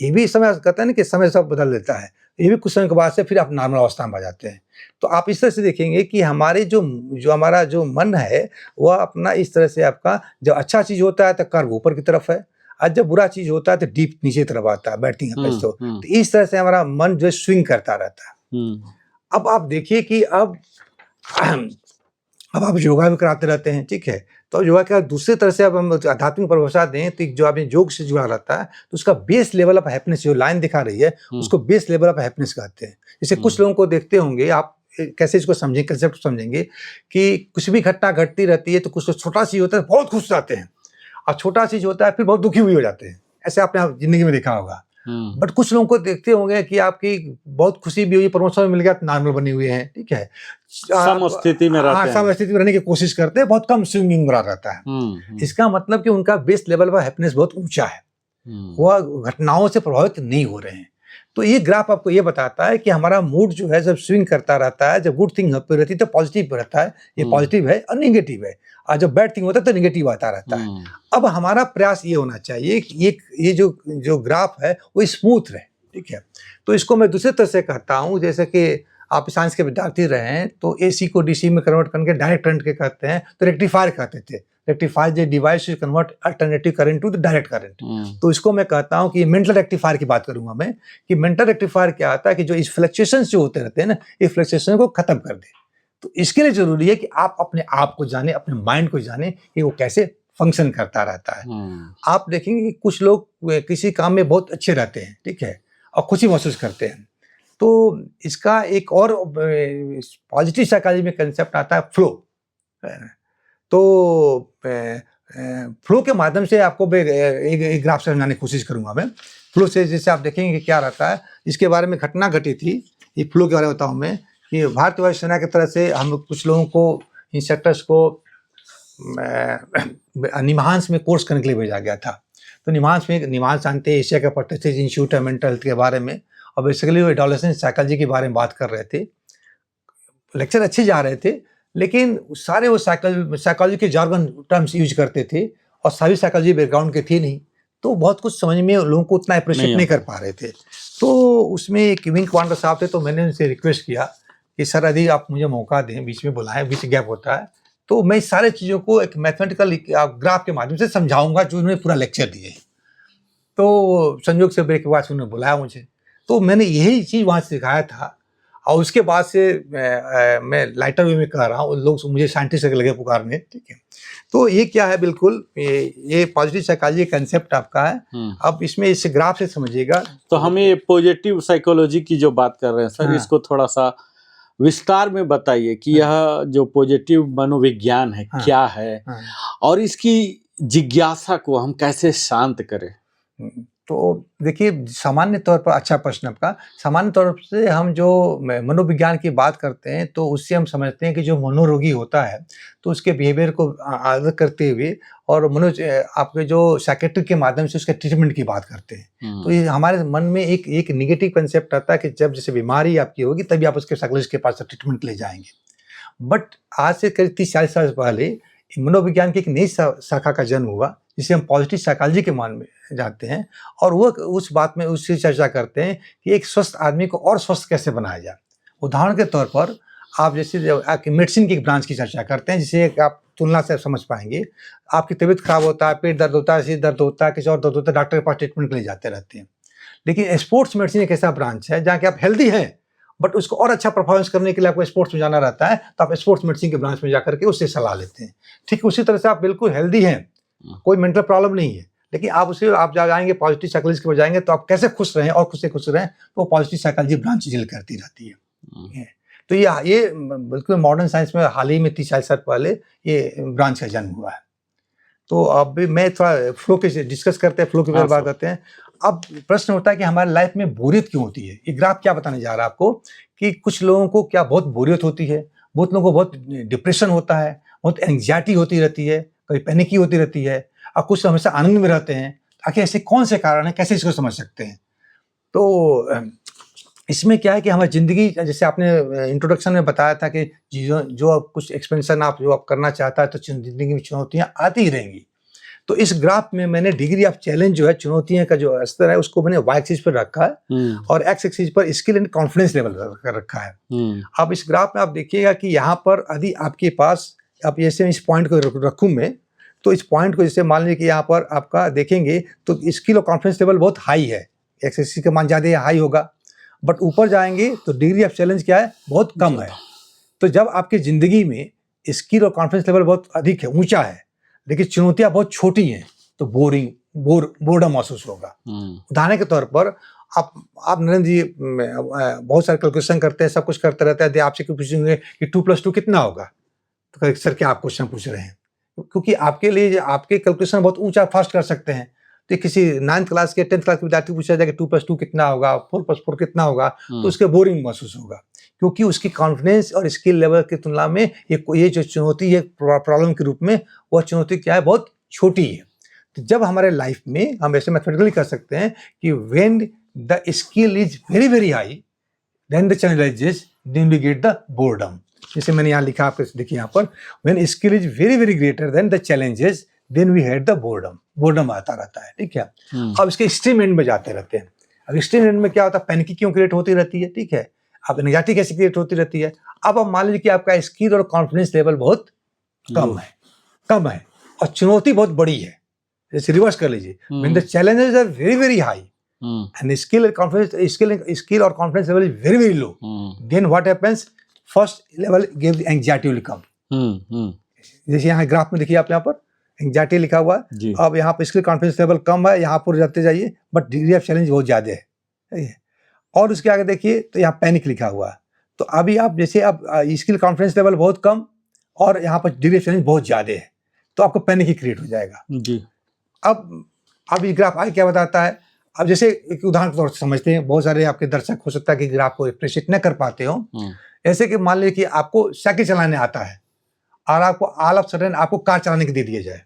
ये भी समय कहता है ना कि समय सब बदल देता है। ये भी कुछ समय के बाद से फिर आप नॉर्मल अवस्था में आ जाते हैं। तो आप इस तरह से देखेंगे कि हमारे जो हमारा जो मन है, वह अपना इस तरह से आपका जब अच्छा चीज होता है तो कर्व ऊपर की तरफ है, और जब बुरा चीज होता है तो डीप नीचे तरफ आता है, बैटिंग है। तो इस तरह से हमारा मन जो स्विंग करता रहता है। अब आप देखिए कि अब आप योगा भी कराते रहते हैं, ठीक है। तो योगा का दूसरे तरह से अब हम आध्यात्मिक परिभाषा दें तो जो आपने योग से जुड़ा रहता है, तो उसका बेस लेवल ऑफ हैप्पीनेस जो लाइन दिखा रही है, उसको बेस लेवल ऑफ हैप्पीनेस कहते हैं। जैसे कुछ लोगों को देखते होंगे आप, कैसे इसको समझेंगे, कंसेप्ट समझेंगे कि कुछ भी घटना घटती रहती है तो कुछ छोटा चीज होता है बहुत खुश रहते हैं, और छोटा चीज होता है फिर बहुत दुखी हुए हो जाते हैं। ऐसे आपने जिंदगी में देखा होगा। बट कुछ लोगों को देखते होंगे कि आपकी बहुत खुशी भी हुई, प्रमोशन मिल गया, नॉर्मल बने हुए हैं, ठीक है, समस्थिति में रहते हैं, समस्थिति में रहने की कोशिश करते हैं, बहुत कम स्विंगिंग रहता है। इसका मतलब कि उनका बेस लेवल ऑफ हैप्पीनेस बहुत ऊंचा है, वह घटनाओं से प्रभावित नहीं हो रहे हैं। तो ये ग्राफ आपको ये बताता है कि हमारा मूड जो है जब स्विंग करता रहता है, जब गुड थिंग रहती है तो पॉजिटिव रहता है, ये पॉजिटिव है, और निगेटिव है, और जब बैड थिंग होता है तो निगेटिव आता रहता है। अब हमारा प्रयास ये होना चाहिए कि ये जो ग्राफ है वो स्मूथ रहे, ठीक है। तो इसको मैं दूसरे तरह से कहता हूँ, जैसे कि आप साइंस के विद्यार्थी रहे हैं तो AC को DC में कन्वर्ट करके डायरेक्ट करंट के कहते हैं, तो रेक्टिफायर कहते थे। Rectifies the device to convert alternative current to the direct current. तो इसको मैं कहता हूँ कि मेंटल रेक्टिफायर की बात करूंगा मैं, कि मेंटल रेक्टिफायर क्या आता है कि जो इस फ्लक्चुएशंस जो होते रहते हैं ना, इस फ्लक्चुएशन को खत्म कर दे। तो इसके लिए जरूरी है कि आप अपने आप को जाने, अपने माइंड को जाने कि वो कैसे फंक्शन करता रहता है। आप देखेंगे कि कुछ लोग किसी काम में बहुत अच्छे रहते हैं, ठीक है, और खुशी महसूस करते हैं। तो इसका एक और पॉजिटिव साइकोलॉजी में कंसेप्ट आता है फ्लो। तो फ्लो के माध्यम से आपको एक ग्राफ समझाने की कोशिश करूंगा मैं। फ्लो से जैसे आप देखेंगे कि क्या रहता है, इसके बारे में घटना घटी थी, ये फ्लो के बारे में बताऊं मैं, कि भारतीय वायुसेना की तरफ से हम कुछ लोगों को, इंस्ट्रक्टर्स को निमांस में कोर्स करने के लिए भेजा गया था। तो निमांस जानते हैं, एशिया का प्रतिष्ठित इंस्टीट्यूट है मेंटल हेल्थ के बारे में, और बेसिकली वो एडोलेसेंट साइकोलॉजी के बारे में बात कर रहे थे। लेक्चर अच्छे जा रहे थे, लेकिन सारे वो साइकोलॉजी के जार्गन टर्म्स यूज करते थे, और सभी साइकोलॉजी बैकग्राउंड के थे नहीं, तो बहुत कुछ समझ में लोगों को उतना अप्रिशिएट नहीं कर पा रहे थे। तो उसमें एक विंग कमांडर साहब थे, तो मैंने उनसे रिक्वेस्ट किया कि सर यदि आप मुझे मौका दें, बीच में बुलाएं, बीच गैप होता है, तो मैं इस सारे चीज़ों को एक मैथमेटिकल ग्राफ के माध्यम से समझाऊंगा, जो उन्होंने पूरा लेक्चर दिए। तो संयोग से ब्रेक के बाद उन्होंने बुलाया मुझे, तो मैंने यही चीज़ वहाँ से सिखाया था। और उसके बाद से मैं लाइटर वे में कह रहा हूँ, लोग मुझे साइंटिस्ट लगे पुकारने, ठीक है। तो ये क्या है, बिल्कुल ये पॉजिटिव साइकोलॉजी कंसेप्ट आपका है। अब इसमें इस ग्राफ से समझिएगा। तो हमें पॉजिटिव साइकोलॉजी की जो बात कर रहे हैं सर, इसको थोड़ा सा विस्तार में बताइए कि यह जो पॉजिटिव मनोविज्ञान है क्या है, और इसकी जिज्ञासा को हम कैसे शांत करें। तो देखिए, सामान्य तौर पर, अच्छा प्रश्न आपका, सामान्य तौर से हम जो मनोविज्ञान की बात करते हैं, तो उससे हम समझते हैं कि जो मनोरोगी होता है, तो उसके बिहेवियर को आदर करते हुए, और आपके जो साइकेट्रिक के माध्यम से उसके ट्रीटमेंट की बात करते हैं। तो ये हमारे मन में एक निगेटिव कंसेप्ट आता है कि जब जैसे बीमारी आपकी होगी तभी आप उसके साइकोलॉजिस्ट के पास ट्रीटमेंट ले जाएंगे। बट आज से करीब 30-40 साल पहले मनोविज्ञान की एक नई शाखा का जन्म हुआ, जिसे हम पॉजिटिव साइकोलॉजी के मान में जाते हैं, और वो उस बात में उससे चर्चा करते हैं कि एक स्वस्थ आदमी को और स्वस्थ कैसे बनाया जाए। उदाहरण के तौर पर आप जैसे मेडिसिन की एक ब्रांच की चर्चा करते हैं, जिसे आप तुलना से समझ पाएंगे। आपकी तबीयत खराब होता है, पेट दर्द होता है, सिर दर्द होता है, किसी और दर्द होता है, डॉक्टर के पास ट्रीटमेंट के लिए जाते रहते हैं। लेकिन स्पोर्ट्स मेडिसिन एक ऐसा ब्रांच है जहाँ कि आप हेल्दी हैं, बट उसको और अच्छा परफॉर्मेंस करने के लिए आपको स्पोर्ट्स में जाना रहता है, तो आप स्पोर्ट्स मेडिसिन के ब्रांच में जाकर के उससे सलाह लेते हैं। ठीक उसी तरह से आप बिल्कुल हेल्दी हैं, कोई मेंटल प्रॉब्लम नहीं है, लेकिन आप जाएंगे पॉजिटिव साइकोलॉजी के पास जाएंगे, तो आप कैसे खुश रहें और खुश से खुश रहें, तो पॉजिटिव साइकोलॉजी ब्रांच डील करती रहती है। तो ये बिल्कुल मॉडर्न साइंस में हाल ही में 30-40 साल पहले ये ब्रांच का जन्म हुआ है। तो अब मैं थोड़ा फ्लो के डिस्कस करते हैं, फ्लो के बारे में बात करते हैं। अब प्रश्न होता है कि हमारी लाइफ में बोरियत क्यों होती है। ये ग्राफ क्या बताने जा रहा है आपको, कि कुछ लोगों को क्या बहुत बोरियत होती है, बहुत लोगों को बहुत डिप्रेशन होता है, बहुत एंग्जाइटी होती रहती है, कभी पैनिकी होती रहती है, और कुछ हमेशा आनंद में रहते हैं। आखिर ऐसे कौन से कारण हैं, कैसे इसको समझ सकते हैं। तो इसमें क्या है कि हमारी ज़िंदगी, जैसे आपने इंट्रोडक्शन में बताया था कि जो आप कुछ एक्सपेंशन जो आप करना चाहता है, तो ज़िंदगी में चुनौतियाँ आती ही रहेंगी। तो इस ग्राफ में मैंने डिग्री ऑफ चैलेंज जो है, चुनौतियों का जो स्तर है, उसको मैंने वाई एक्सिस पर रखा है, और एक्स एक्सिस पर स्किल एंड कॉन्फिडेंस लेवल कर रखा है। अब इस ग्राफ में आप देखिएगा कि यहाँ पर यदि आपके पास, आप जैसे इस पॉइंट को रखूँ मैं, तो इस पॉइंट को जैसे मान लीजिए कि यहाँ पर आपका देखेंगे तो स्किल और कॉन्फिडेंस लेवल बहुत हाई है, एक्स एक्सिस का मान ज़्यादा हाई होगा, बट ऊपर जाएंगे तो डिग्री ऑफ चैलेंज क्या है, बहुत कम है। तो जब आपकी ज़िंदगी में स्किल और कॉन्फिडेंस लेवल बहुत अधिक है, ऊंचा है, लेकिन चुनौतियां बहुत छोटी हैं, तो बोर्डम महसूस होगा। उदाहरण के तौर पर आप नरेंद्र जी बहुत सारे कैलकुलेशन करते हैं, सब कुछ करते रहते हैं, आपसे क्यों पूछेंगे कि 2+2 कितना होगा, तो सर क्या आप क्वेश्चन पूछ रहे हैं, क्योंकि आपके लिए आपके कैलकुलेशन बहुत ऊंचा फास्ट कर सकते हैं। तो किसी 9th क्लास के 10th क्लास के विद्यार्थी पूछा जाए कि 2+2 कितना होगा, 4+4 कितना होगा, तो उसके बोरिंग महसूस होगा, क्योंकि उसकी कॉन्फिडेंस और स्किल लेवल की तुलना में ये जो चुनौती है प्रॉब्लम के रूप में, वह चुनौती क्या है, बहुत छोटी है। तो जब हमारे लाइफ में हम ऐसे मैथमेटिकली कर सकते हैं कि when the skill is very very high, than the challenges, then we get the boredom. जैसे मैंने यहाँ लिखा, आपको देखिए यहाँ पर, when skill is very very greater than the challenges, then we had the boredom आता रहता है, ठीक है। अब इसके एक्सट्रीम एंड में जाते रहते हैं। अब एक्सट्रीम एंड में क्या होता है, पैनिक क्यों क्रिएट होती रहती है, ठीक है, अब एंग्जाइटी कैसे क्रिएट होती रहती है। अब मान लीजिए कि आपका स्किल और कॉन्फिडेंस लेवल बहुत कम है, और चुनौती बहुत बड़ी है। जैसे रिवर्स कर लीजिए, when the challenges are very very high and skill or confidence level is very very low, then what happens, first level give anxiety will come. जैसे यहाँ ग्राफ में देखिए, आप यहाँ पर एंग्जाइटी लिखा हुआ है, अब यहाँ पर स्किल कॉन्फिडेंस लेवल कम है, यहाँ पर जाते जाइए, बट डिग्री ऑफ चैलेंज बहुत ज्यादा है, ठीक है। और उसके आगे देखिए तो यहाँ पैनिक लिखा हुआ है। तो अभी आप जैसे अब स्किल कॉन्फिडेंस लेवल बहुत कम और यहाँ पर डिग्री ऑफ चैलेंज बहुत ज्यादा है, तो आपको पैनिक ही क्रिएट हो जाएगा जी। अब ये ग्राफ आगे क्या बताता है, अब जैसे एक उदाहरण के तौर से समझते हैं, बहुत सारे आपके दर्शक हो सकता है कि ग्राफ को अप्रिशिएट न कर पाते हो। ऐसे कि मान लीजिए कि आपको साइकिल चलाने आता है और आपको ऑल ऑफ सडन आपको कार चलाने के दे दिया जाए,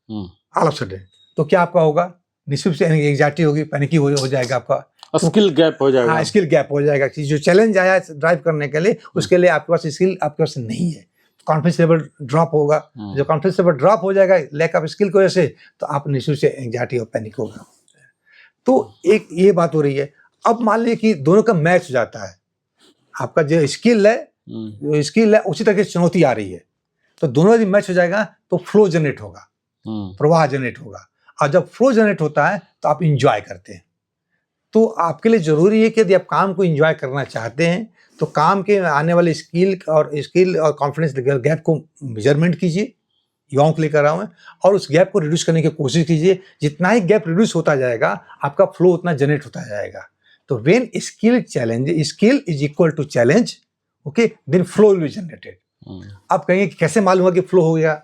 ऑल ऑफ सडन, तो क्या आपका होगा, निश्चित रूप से एंग्जाइटी होगी, पैनिक हो जाएगा आपका, स्किल गैप हो जाएगा। हाँ, स्किल गैप हो जाएगा कि जो चैलेंज आया है ड्राइव करने के लिए, उसके लिए आपके पास स्किल आपके पास नहीं है, कॉन्फिडेंस लेवल ड्रॉप होगा। जो कॉन्फिडेंस लेवल ड्रॉप हो जाएगा लैक ऑफ स्किल की वजह से, तो आप निश्चित से एंग्जाइटी और पैनिक होगा। तो एक ये बात हो रही है। अब मान लीजिए कि दोनों का मैच हो जाता है, आपका जो स्किल है उसी तरह की चुनौती आ रही है, तो दोनों यदि मैच हो जाएगा तो फ्लो जनरेट होगा, प्रवाह जनरेट होगा। और जब फ्लो जनरेट होता है तो आप इंजॉय करते हैं। तो आपके लिए जरूरी है कि यदि आप काम को एंजॉय करना चाहते हैं तो काम के आने वाले स्किल और कॉन्फिडेंस गैप को मेजरमेंट कीजिए, युवाओं के लिए कर रहा हूँ, और उस गैप को रिड्यूस करने की कोशिश कीजिए। जितना ही गैप रिड्यूस होता जाएगा आपका फ्लो उतना जनरेट होता जाएगा। तो when skill is equal to challenge, okay, then flow will be generated. आप कहेंगे कि कैसे मालूम हुआ कि फ्लो हो गया,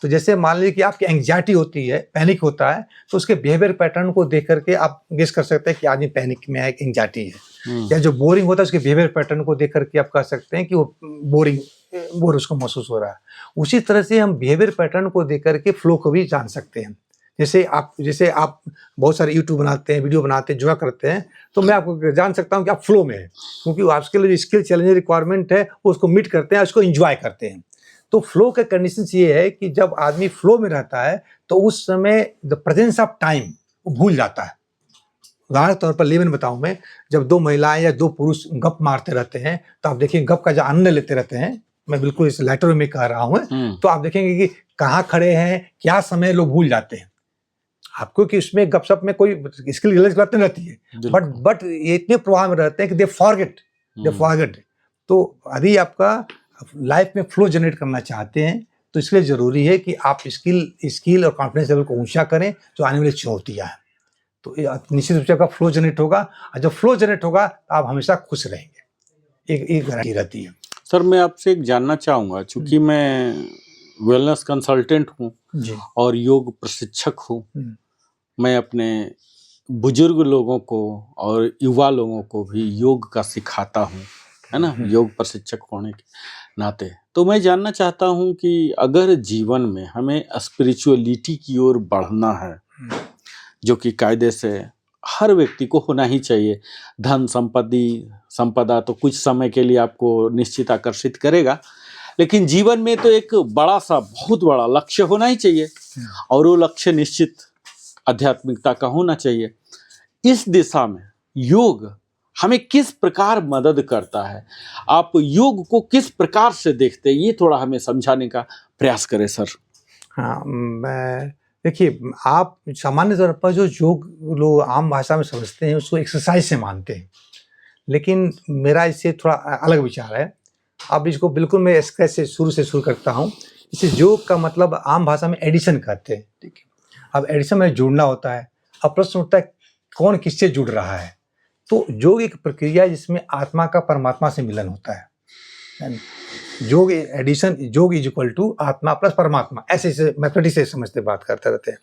तो जैसे मान लीजिए कि आपकी एंग्जाइटी होती है, पैनिक होता है, तो उसके बिहेवियर पैटर्न को देख करके आप गेस कर सकते हैं कि आदमी पैनिक में है, एंग्जाइटी है। या जो बोरिंग होता है उसके बिहेवियर पैटर्न को देख करके आप कह सकते हैं कि वो बोर उसको महसूस हो रहा है। उसी तरह से हम बिहेवियर पैटर्न को देख करके फ्लो को भी जान सकते हैं। जैसे आप बहुत सारे यूट्यूब बनाते हैं, वीडियो बनाते हैं, जो करते हैं, तो मैं आपको जान सकता हूँ कि आप फ्लो में है, क्योंकि आपके लिए जो स्किल चैलेंज रिक्वायरमेंट है वो उसको मीट करते हैं, उसको इंजॉय करते हैं। तो फ्लो के कंडीशंस ये है कि जब आदमी फ्लो में रहता है तो उस समय द प्रेजेंस ऑफ टाइम वो भूल जाता है। उदाहरण के तौर पर लेवन बताऊं मैं, जब दो महिलाएं या दो पुरुष गप मारते रहते हैं तो आप देखिए गप का जो आनंद लेते रहते हैं, मैं बिल्कुल इस लेटर में कह रहा हूँ, तो आप देखेंगे कि कहाँ खड़े हैं, क्या समय, लोग भूल जाते हैं आपको कि उसमें गपशप में कोई स्किल रिलेटेड बात नहीं रहती है, बट ये इतने प्रभाव में रहते हैं कि दे फॉरगेट। तो यदि आपका लाइफ में फ्लो जनरेट करना चाहते हैं तो इसलिए जरूरी है कि आप स्किल और कॉन्फिडेंस लेवल को ऊंचा करें जो आने वाली चुनौतियां हैं। तो निश्चित रूप से आपका फ्लो जनरेट होगा, और जब फ्लो जनरेट होगा तो आप हमेशा खुश रहेंगे, एक गारंटी रहती है। सर, मैं आपसे एक जानना चाहूँगा, चूँकि मैं वेलनेस कंसल्टेंट हूँ और योग प्रशिक्षक हूँ, मैं अपने बुजुर्ग लोगों को और युवा लोगों को भी योग का सिखाता हूँ, है ना, योग प्रशिक्षक होने के नाते। तो मैं जानना चाहता हूँ कि अगर जीवन में हमें स्पिरिचुअलिटी की ओर बढ़ना है, जो कि कायदे से हर व्यक्ति को होना ही चाहिए, धन संपदा तो कुछ समय के लिए आपको निश्चित आकर्षित करेगा, लेकिन जीवन में तो एक बड़ा सा बहुत बड़ा लक्ष्य होना ही चाहिए, और वो लक्ष्य निश्चित आध्यात्मिकता का होना चाहिए। इस दिशा में योग हमें किस प्रकार मदद करता है, आप योग को किस प्रकार से देखते हैं, ये थोड़ा हमें समझाने का प्रयास करें सर। हाँ, मैं देखिए, आप सामान्य तौर पर जो योग लोग आम भाषा में समझते हैं उसको एक्सरसाइज से मानते हैं, लेकिन मेरा इससे थोड़ा अलग विचार है। अब इसको बिल्कुल मैं स्क्रैच से शुरू करता हूँ। इसे योग का मतलब आम भाषा में एडिशन कहते हैं, ठीक है। अब एडिशन में जुड़ना होता है। अब प्रश्न उठता है कौन किससे जुड़ रहा है। तो योग एक प्रक्रिया है जिसमें आत्मा का परमात्मा से मिलन होता है। योग इज इक्वल टू आत्मा प्लस परमात्मा, ऐसे मैथमेटिक्स से समझते बात करते रहते हैं।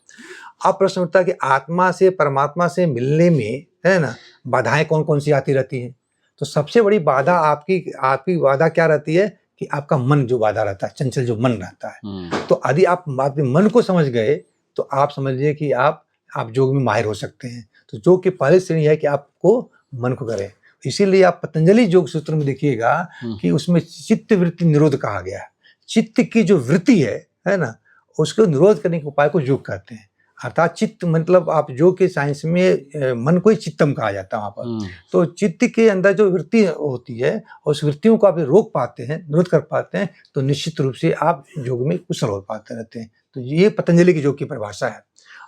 अब प्रश्न उठता है कि आत्मा से परमात्मा से मिलने में, है ना, बाधाएं कौन कौन सी आती रहती हैं। तो सबसे बड़ी बाधा आपकी बाधा क्या रहती है कि आपका मन जो बाधा रहता है, चंचल जो मन रहता है। तो यदि आप अपने मन को समझ गए तो आप समझिए कि आप योग में माहिर हो सकते हैं। तो योग की पहली श्रेणी है कि आपको मन को करें। इसीलिए आप पतंजलि योग सूत्र में देखिएगा कि उसमें चित्त वृत्ति निरोध कहा गया है। चित्त की जो वृत्ति है ना, उसको निरोध करने के उपाय को योग कहते हैं। अर्थात चित्त मतलब आप योग के साइंस में मन को ही चित्तम कहा जाता है वहाँ पर। तो चित्त के अंदर जो वृत्ति होती है, उस वृत्तियों को आप रोक पाते हैं, निरोध कर पाते हैं, तो निश्चित रूप से आप योग में कुशल हो पाते रहते हैं। तो ये पतंजलि की योग की परिभाषा है।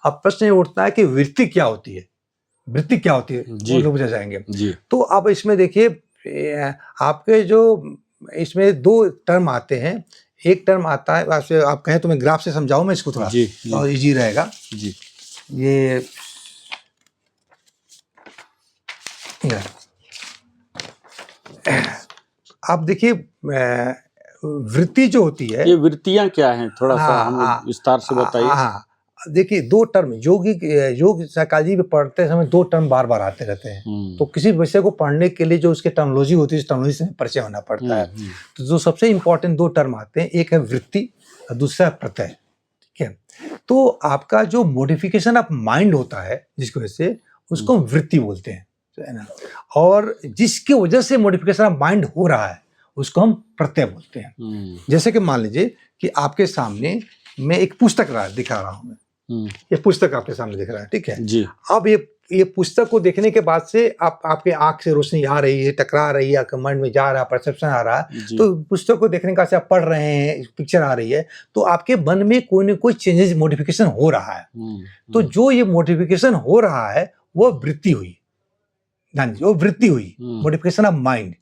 अब प्रश्न ये उठता है कि वृत्ति क्या होती है, वृत्ति क्या होती है, जी। वो लोग बुझा जाएंगे। जी। तो अब इसमें देखिए आपके जो इसमें दो टर्म आते हैं। एक टर्म आता है, आपसे आप कहें तो मैं ग्राफ से समझाऊं मैं इसको थोड़ा जी, जी। और इजी रहेगा। जी। ये आप देखिए वृत्ति जो होती है, ये वृत्तियां क्या हैं, थोड़ा सा हमें विस्तार से बताइए। हाँ, देखिए दो टर्म योग साइकोलॉजी में पढ़ते समय दो टर्म बार बार आते रहते हैं। तो किसी विषय को पढ़ने के लिए जो उसके टर्मोलॉजी होती है, उस टर्मोलॉजी से परिचय होना पड़ता है। तो जो सबसे इंपॉर्टेंट दो टर्म आते हैं, एक है वृत्ति और दूसरा है प्रत्यय। ठीक है, तो आपका जो मॉडिफिकेशन ऑफ माइंड होता है जिसकी वजह से, उसको हम वृत्ति बोलते हैं, है ना। और जिसकी वजह से मॉडिफिकेशन ऑफ माइंड हो रहा है उसको हम प्रत्यय बोलते हैं। जैसे कि मान लीजिए कि आपके सामने मैं एक पुस्तक दिखा रहा हूँ, ये पुस्तक आपके सामने दिख रहा है, ठीक है जी। अब ये पुस्तक को देखने के बाद से आपके आंख से रोशनी आ रही है, टकरा रही है, आपके माइंड में जा रहा है, परसेप्शन आ रहा है। तो पुस्तक को देखने के बाद से आप पढ़ रहे हैं, पिक्चर आ रही है, तो आपके मन में कोई न कोई चेंजेस, मॉडिफिकेशन हो रहा है। तो जो ये मॉडिफिकेशन हो रहा है वो वृत्ति हुई, वो वृत्ति हुई, मॉडिफिकेशन ऑफ माइंड।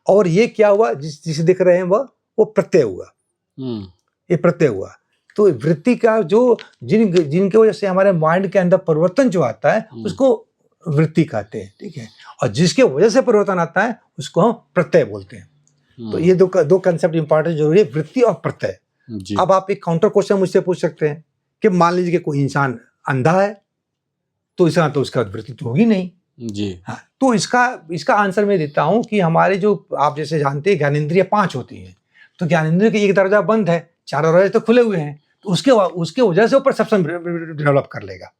और ये क्या हुआ, जिसे देख रहे हैं वो प्रत्यय हुआ, ये प्रत्यय हुआ। तो वृत्ति का जो जिनके वजह से हमारे माइंड के अंदर परिवर्तन जो आता है उसको वृत्ति कहते हैं, ठीक है। और जिसके वजह से परिवर्तन आता है उसको हम प्रत्यय बोलते हैं। तो ये दो कंसेप्ट इंपॉर्टेंट जरूरी है, वृत्ति और प्रत्यय। अब आप एक काउंटर क्वेश्चन मुझसे पूछ सकते हैं कि मान लीजिए कि कोई इंसान अंधा है, तो उसका वृत्ति तो होगी नहीं जी। हाँ, तो इसका आंसर मैं देता हूं कि हमारे जो आप जैसे जानते हैं ज्ञानेंद्रिय 5 होती हैं, तो ज्ञानेंद्रिय की एक दरवाजा बंद है, 4 दरवाजे तो खुले हुए हैं, तो उसके वजह से वो परसेप्शन डेवलप कर लेगा।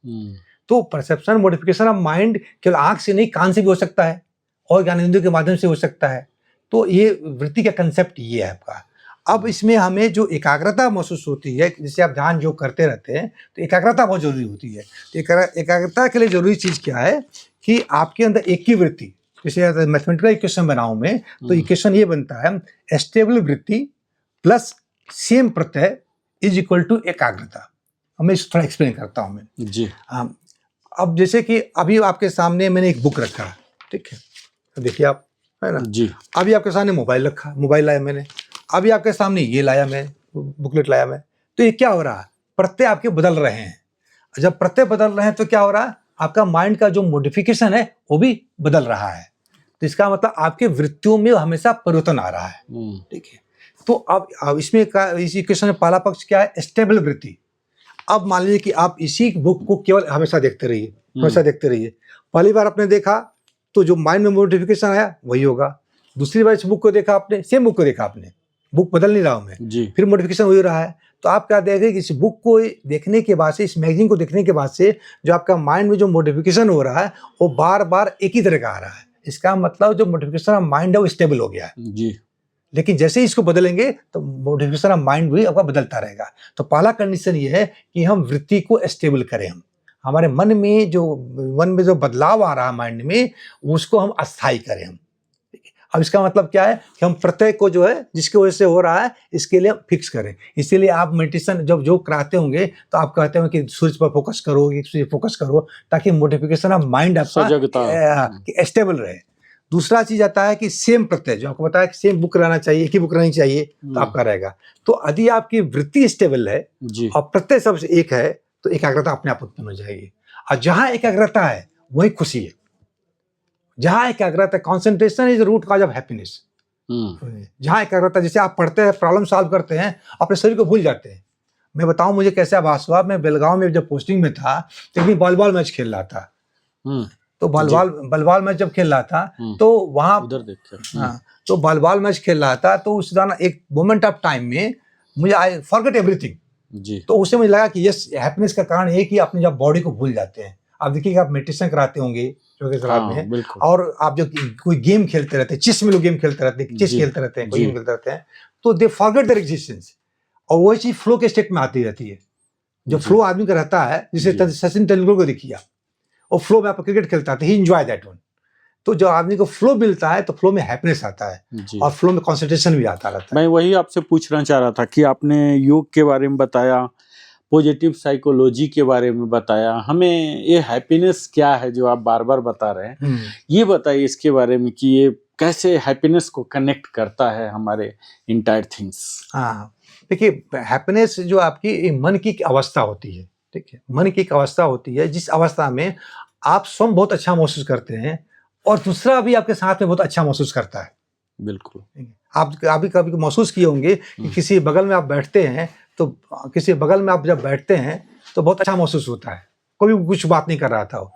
तो परसेप्शन मॉडिफिकेशन ऑफ माइंड केवल आंख से नहीं, कान से भी हो सकता है और ज्ञानेंद्रिय के माध्यम से हो सकता है। तो ये वृत्ति का कंसेप्ट ये है आपका। अब इसमें हमें जो एकाग्रता महसूस होती है, जैसे आप ध्यान जो करते रहते हैं, तो एकाग्रता बहुत जरूरी होती है। तो एकाग्रता के लिए जरूरी चीज क्या है कि आपके अंदर एक ही वृत्ति, जैसे मैथमेटिकल इक्वेशन बनाऊं मैं, तो इक्वेशन ये बनता है स्टेबल वृत्ति plus same Pratyaya is equal to एकाग्रता। मैं इसको थोड़ा एक्सप्लेन करता हूं मैं जी। अब जैसे कि अभी आपके सामने मैंने एक बुक रखा है, ठीक है, तो देखिए आप, है ना जी। अभी आपके सामने मोबाइल रखा, मोबाइल लाया मैंने, अभी आपके सामने ये लाया मैं, बुकलेट लाया मैं, तो ये क्या हो रहा है, प्रत्यय आपके बदल रहे हैं। जब प्रत्यय बदल रहे हैं तो क्या हो रहा है, आपका माइंड का जो मॉडिफिकेशन है वो भी बदल रहा है। तो इसका मतलब आपके वृत्तियों में हमेशा परिवर्तन आ रहा है, ठीक है। तो अब इसमें इस इक्वेशन में पहला पक्ष क्या है, स्टेबल वृत्ति। अब मान लीजिए कि आप इसी बुक को केवल हमेशा देखते रहिए, हमेशा देखते रहिए। पहली बार आपने देखा तो जो माइंड में मॉडिफिकेशन आया वही होगा। दूसरी बार इस बुक को देखा आपने, सेम बुक को देखा आपने, बुक बदल नहीं रहा हूं मैं, फिर मॉडिफिकेशन हो रहा है। तो आप क्या देखेंगे कि इस बुक को देखने के बाद से, इस मैगजीन को देखने के बाद से जो आपका माइंड में जो मॉडिफिकेशन हो रहा है वो बार बार एक ही तरह का आ रहा है। इसका मतलब जो मॉडिफिकेशन ऑफ माइंड है वो स्टेबल हो गया है जी। लेकिन जैसे ही इसको बदलेंगे तो मॉडिफिकेशन ऑफ माइंड भी आपका बदलता रहेगा। तो पहला कंडीशन ये है कि हम वृत्ति को स्टेबल करें। हम हमारे मन में जो बदलाव आ रहा है माइंड में, उसको हम अस्थायी करें हम। अब इसका मतलब क्या है कि हम प्रत्यय को जो है जिसकी वजह से हो रहा है इसके लिए फिक्स करें। इसीलिए आप मेडिटेशन जब जो कराते होंगे तो आप कहते हैं कि सूर्य पर फोकस करो, फोकस करो, ताकि मोडिफिकेशन ऑफ माइंड आपका स्टेबल रहे। दूसरा चीज आता है कि सेम प्रत्यय, जो आपको बताया कि सेम बुक रहना चाहिए, एक ही बुक रहनी चाहिए, तो आपका रहेगा। तो यदि आपकी वृत्ति स्टेबल है और प्रत्यय सबसे एक है तो एकाग्रता अपने आप उत्पन्न हो जाएगी। और जहां एकाग्रता है वही खुशी है। जहां एकाग्रता, concentration is root cause of happiness. जहां एकाग्रता, जैसे आप पढ़ते हैं, प्रॉब्लम सॉल्व करते हैं, अपने शरीर को भूल जाते हैं। मैं बताऊं मुझे कैसे आभास हुआ, मैं बेलगांव में जब पोस्टिंग में था तो एक वॉलीबॉल मैच खेल रहा था। तो वॉलीबॉल मैच जब खेल रहा था तो वहां उधर देखते, तो वॉलीबॉल मैच खेल रहा था, तो उस दौरान एक मोमेंट ऑफ टाइम में मुझे आई फॉरगेट एवरीथिंग। तो उससे मुझे लगा कि यस, हैप्पीनेस का कारण है कि अपनी जब बॉडी को भूल जाते हैं। आप देखिएगा, आप मेडिटेशन कराते होंगे जो कि सलाह में है, और आप जो कोई गेम खेलते रहते हैं, चेस में लोग गेम खेलते रहते हैं, चेस खेलते रहते हैं, कोई गेम खेलते रहते हैं, तो दे फॉरगेट देयर एग्जिस्टेंस। और वही चीज फ्लो के स्टेट में आती रहती है। जो फ्लो आदमी का रहता है, जिसे सचिन तेंदुलकर को देखिए, और फ्लो में आप क्रिकेट खेलता है, ही एंजॉय दैट वन। तो जब आदमी को फ्लो मिलता है तो फ्लो में हैप्पीनेस आता है और फ्लो में कंसंट्रेशन भी आता रहता है। मैं वही आपसे पूछना चाह रहा था कि आपने योग के बारे में बताया, पॉजिटिव साइकोलॉजी के बारे में बताया। हमें ये हैप्पीनेस क्या है जो आप बार बार बता रहे हैं, ये बताइए इसके बारे में कि ये कैसे हैप्पीनेस को कनेक्ट करता है हमारे इंटायर थिंग्स। हाँ, देखिए हैप्पीनेस जो आपकी एक मन की एक अवस्था होती है, ठीक है? मन की एक अवस्था होती है जिस अवस्था में आप स्वयं बहुत अच्छा महसूस करते हैं और दूसरा भी आपके साथ में बहुत अच्छा महसूस करता है। बिल्कुल। ठीक है? आप कभी कभी महसूस किए होंगे कि किसी बगल में आप बैठते हैं तो किसी बगल में आप जब बैठते हैं तो बहुत अच्छा महसूस होता है, कोई भी कुछ बात नहीं कर रहा था वो।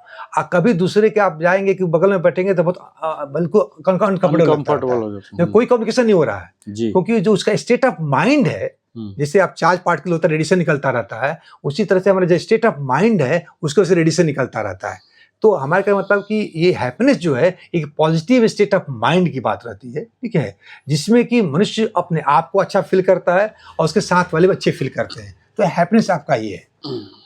कभी दूसरे के आप जाएंगे कि बगल में बैठेंगे तो बहुत बिल्कुल अनकंफर्टेबल हो जाता है। कोई कम्युनिकेशन नहीं हो रहा है, जी। क्योंकि जो उसका स्टेट ऑफ माइंड है, जैसे आप चार्ज पार्टिकल होता है रेडिएशन निकलता रहता है, उसी तरह से हमारा जो स्टेट ऑफ माइंड है उसके वजह से रेडिएशन निकलता रहता है। तो हमारे का मतलब कि ये हैप्पीनेस जो है एक पॉजिटिव स्टेट ऑफ माइंड की बात रहती है, ठीक है, जिसमें कि मनुष्य अपने आप को अच्छा फील करता है और उसके साथ वाले भी अच्छे फील करते हैं। तो हैप्पीनेस आपका ये है।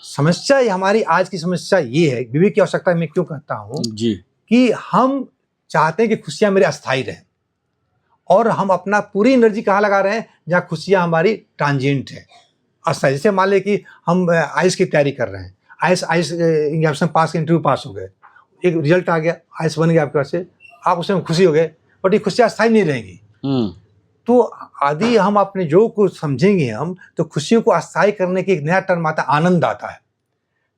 समस्या हमारी आज की समस्या ये है, विवेक की आवश्यकता मैं क्यों कहता हूँ जी। कि हम चाहते हैं कि खुशियां मेरी अस्थायी रहें और हम अपना पूरी एनर्जी कहाँ लगा रहे हैं जहाँ खुशियां हमारी ट्रांजिएंट है, अस्थायी। जैसे मान लें कि हम आईएएस की तैयारी कर रहे हैं, आईएएस एग्जाम पास इंटरव्यू पास हो गए, एक रिजल्ट आ गया, आईएएस बन गया आपके पास से, आप उसमें खुशी हो गए, बट ये खुशियां अस्थायी नहीं रहेंगी। तो आदि हम अपने जो कुछ समझेंगे हम तो खुशियों को अस्थायी करने की एक नया टर्म आता है, आनंद आता है।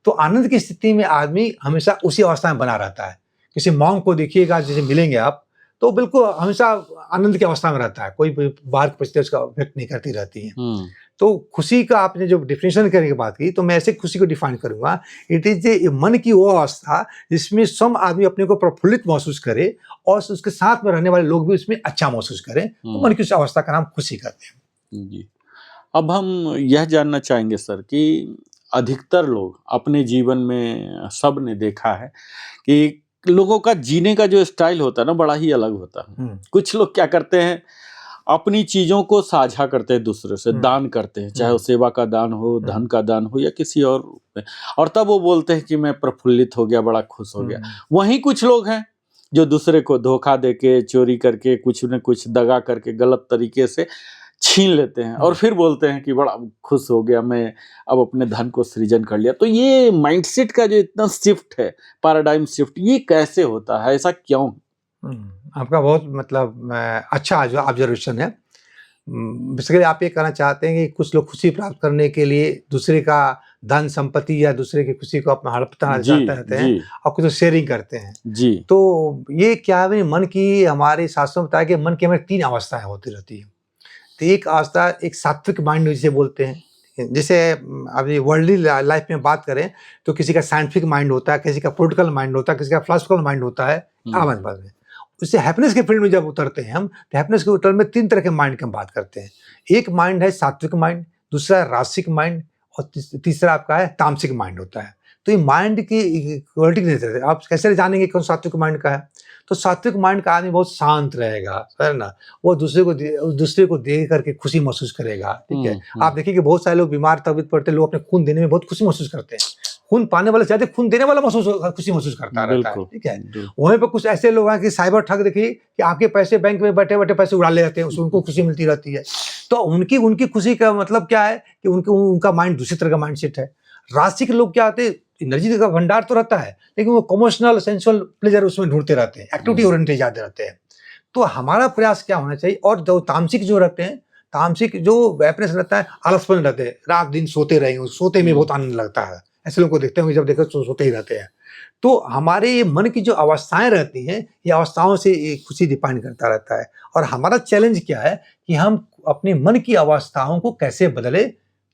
तो आनंद की स्थिति में आदमी हमेशा उसी अवस्था में बना रहता है। किसी मॉन्क को देखिएगा, जैसे मिलेंगे आप, तो बिल्कुल हमेशा आनंद की अवस्था में रहता है, कोई बाहर की परिस्थिति उसका अफेक्ट नहीं करती रहती है। तो खुशी का आपने जो डिफिनेशन करने की बात की, तो मैं ऐसे खुशी को डिफाइन करूंगा, इट इज ए मन की वो अवस्था जिसमें सम आदमी अपने को प्रफुल्लित महसूस करे और उसके साथ में रहने वाले लोग भी उसमें अच्छा महसूस करें, तो मन की उस अवस्था का नाम खुशी करते हैं। जी। अब हम यह जानना चाहेंगे सर कि अधिकतर लोग अपने जीवन में सब ने देखा है कि लोगों का जीने का जो स्टाइल होता है ना बड़ा ही अलग होता है। कुछ लोग क्या करते हैं, अपनी चीजों को साझा करते हैं, दूसरे से दान करते हैं, चाहे वो सेवा का दान हो, धन का दान हो या किसी और रूप में, और तब वो बोलते हैं कि मैं प्रफुल्लित हो गया, बड़ा खुश हो गया। वहीं कुछ लोग हैं जो दूसरे को धोखा देके, चोरी करके, कुछ न कुछ दगा करके, गलत तरीके से छीन लेते हैं और फिर बोलते हैं कि बड़ा खुश हो गया, मैं अब अपने धन को सृजन कर लिया। तो ये माइंडसेट का जो इतना शिफ्ट है, पैराडाइम शिफ्ट, ये कैसे होता है, ऐसा क्यों? आपका बहुत मतलब अच्छा जो ऑब्जर्वेशन है। बेसिकली आप ये कहना चाहते हैं कि कुछ लोग खुशी प्राप्त करने के लिए दूसरे का धन संपत्ति या दूसरे की खुशी को अपना हड़पना चाहते रहते हैं और कुछ शेयरिंग करते हैं। जी। तो ये क्या है, मन की, हमारे शास्त्रों में बताया कि मन की हमारी 3 अवस्थाएं होती रहती है। तो एक अवस्था एक सात्विक माइंड जिसे बोलते हैं, जैसे अभी वर्ल्डली लाइफ में बात करें तो किसी का साइंटिफिक माइंड होता है, किसी का पॉलिटिकल माइंड होता है, किसी का फिलोसफिकल माइंड होता है। बाद में उससे हैप्पीनेस के फील्ड में जब उतरते हैं हम, तो हैप्पीनेस के उतर में 3 तरह के माइंड की हम बात करते हैं। एक माइंड है सात्विक माइंड, दूसरा रासिक माइंड और तीसरा आपका है तामसिक माइंड होता है। तो ये माइंड की क्वालिटी नहीं रहती। आप कैसे जानेंगे कौन सात्विक माइंड का है? तो सात्विक माइंड का आदमी बहुत शांत रहेगा, है ना, वो दूसरे को देख करके खुशी महसूस करेगा, ठीक है। आप देखिए कि बहुत सारे लोग बीमार तबीयत पड़ते, लोग अपने खून देने में बहुत खुशी महसूस करते हैं। खून पाने वाले ज्यादा खून देने वाला खुशी महसूस करता रहता है, ठीक है। वहीं पर कुछ ऐसे लोग हैं कि साइबर ठग, देखिए कि आपके पैसे बैंक में बैठे बैठे पैसे उड़ा ले जाते हैं, उसको उनको खुशी मिलती रहती है। तो उनकी खुशी का मतलब क्या है कि उनका माइंड दूसरी तरह का माइंडसेट है। राशिक लोग क्या होते हैं, एनर्जी का भंडार तो रहता है लेकिन वो कमर्शियल सेंसुअल प्लेजर उसमें ढूंढते रहते हैं, एक्टिविटी ओरिएंटेड ज्यादा रहते हैं। तो हमारा प्रयास क्या होना चाहिए, और जो तामसिक जो रहते हैं, तामसिक जो हैप्पीनेस रहता है, आलसपन रहते हैं, रात दिन सोते रहेंगे, सोते में बहुत आनंद लगता है। ऐसे लोगों को देखते होंगे, जब देखो तो सोते ही रहते हैं। तो हमारे ये मन की जो अवस्थाएं रहती हैं, ये अवस्थाओं से ये खुशी डिपेंड करता रहता है। और हमारा चैलेंज क्या है कि हम अपने मन की अवस्थाओं को कैसे बदले,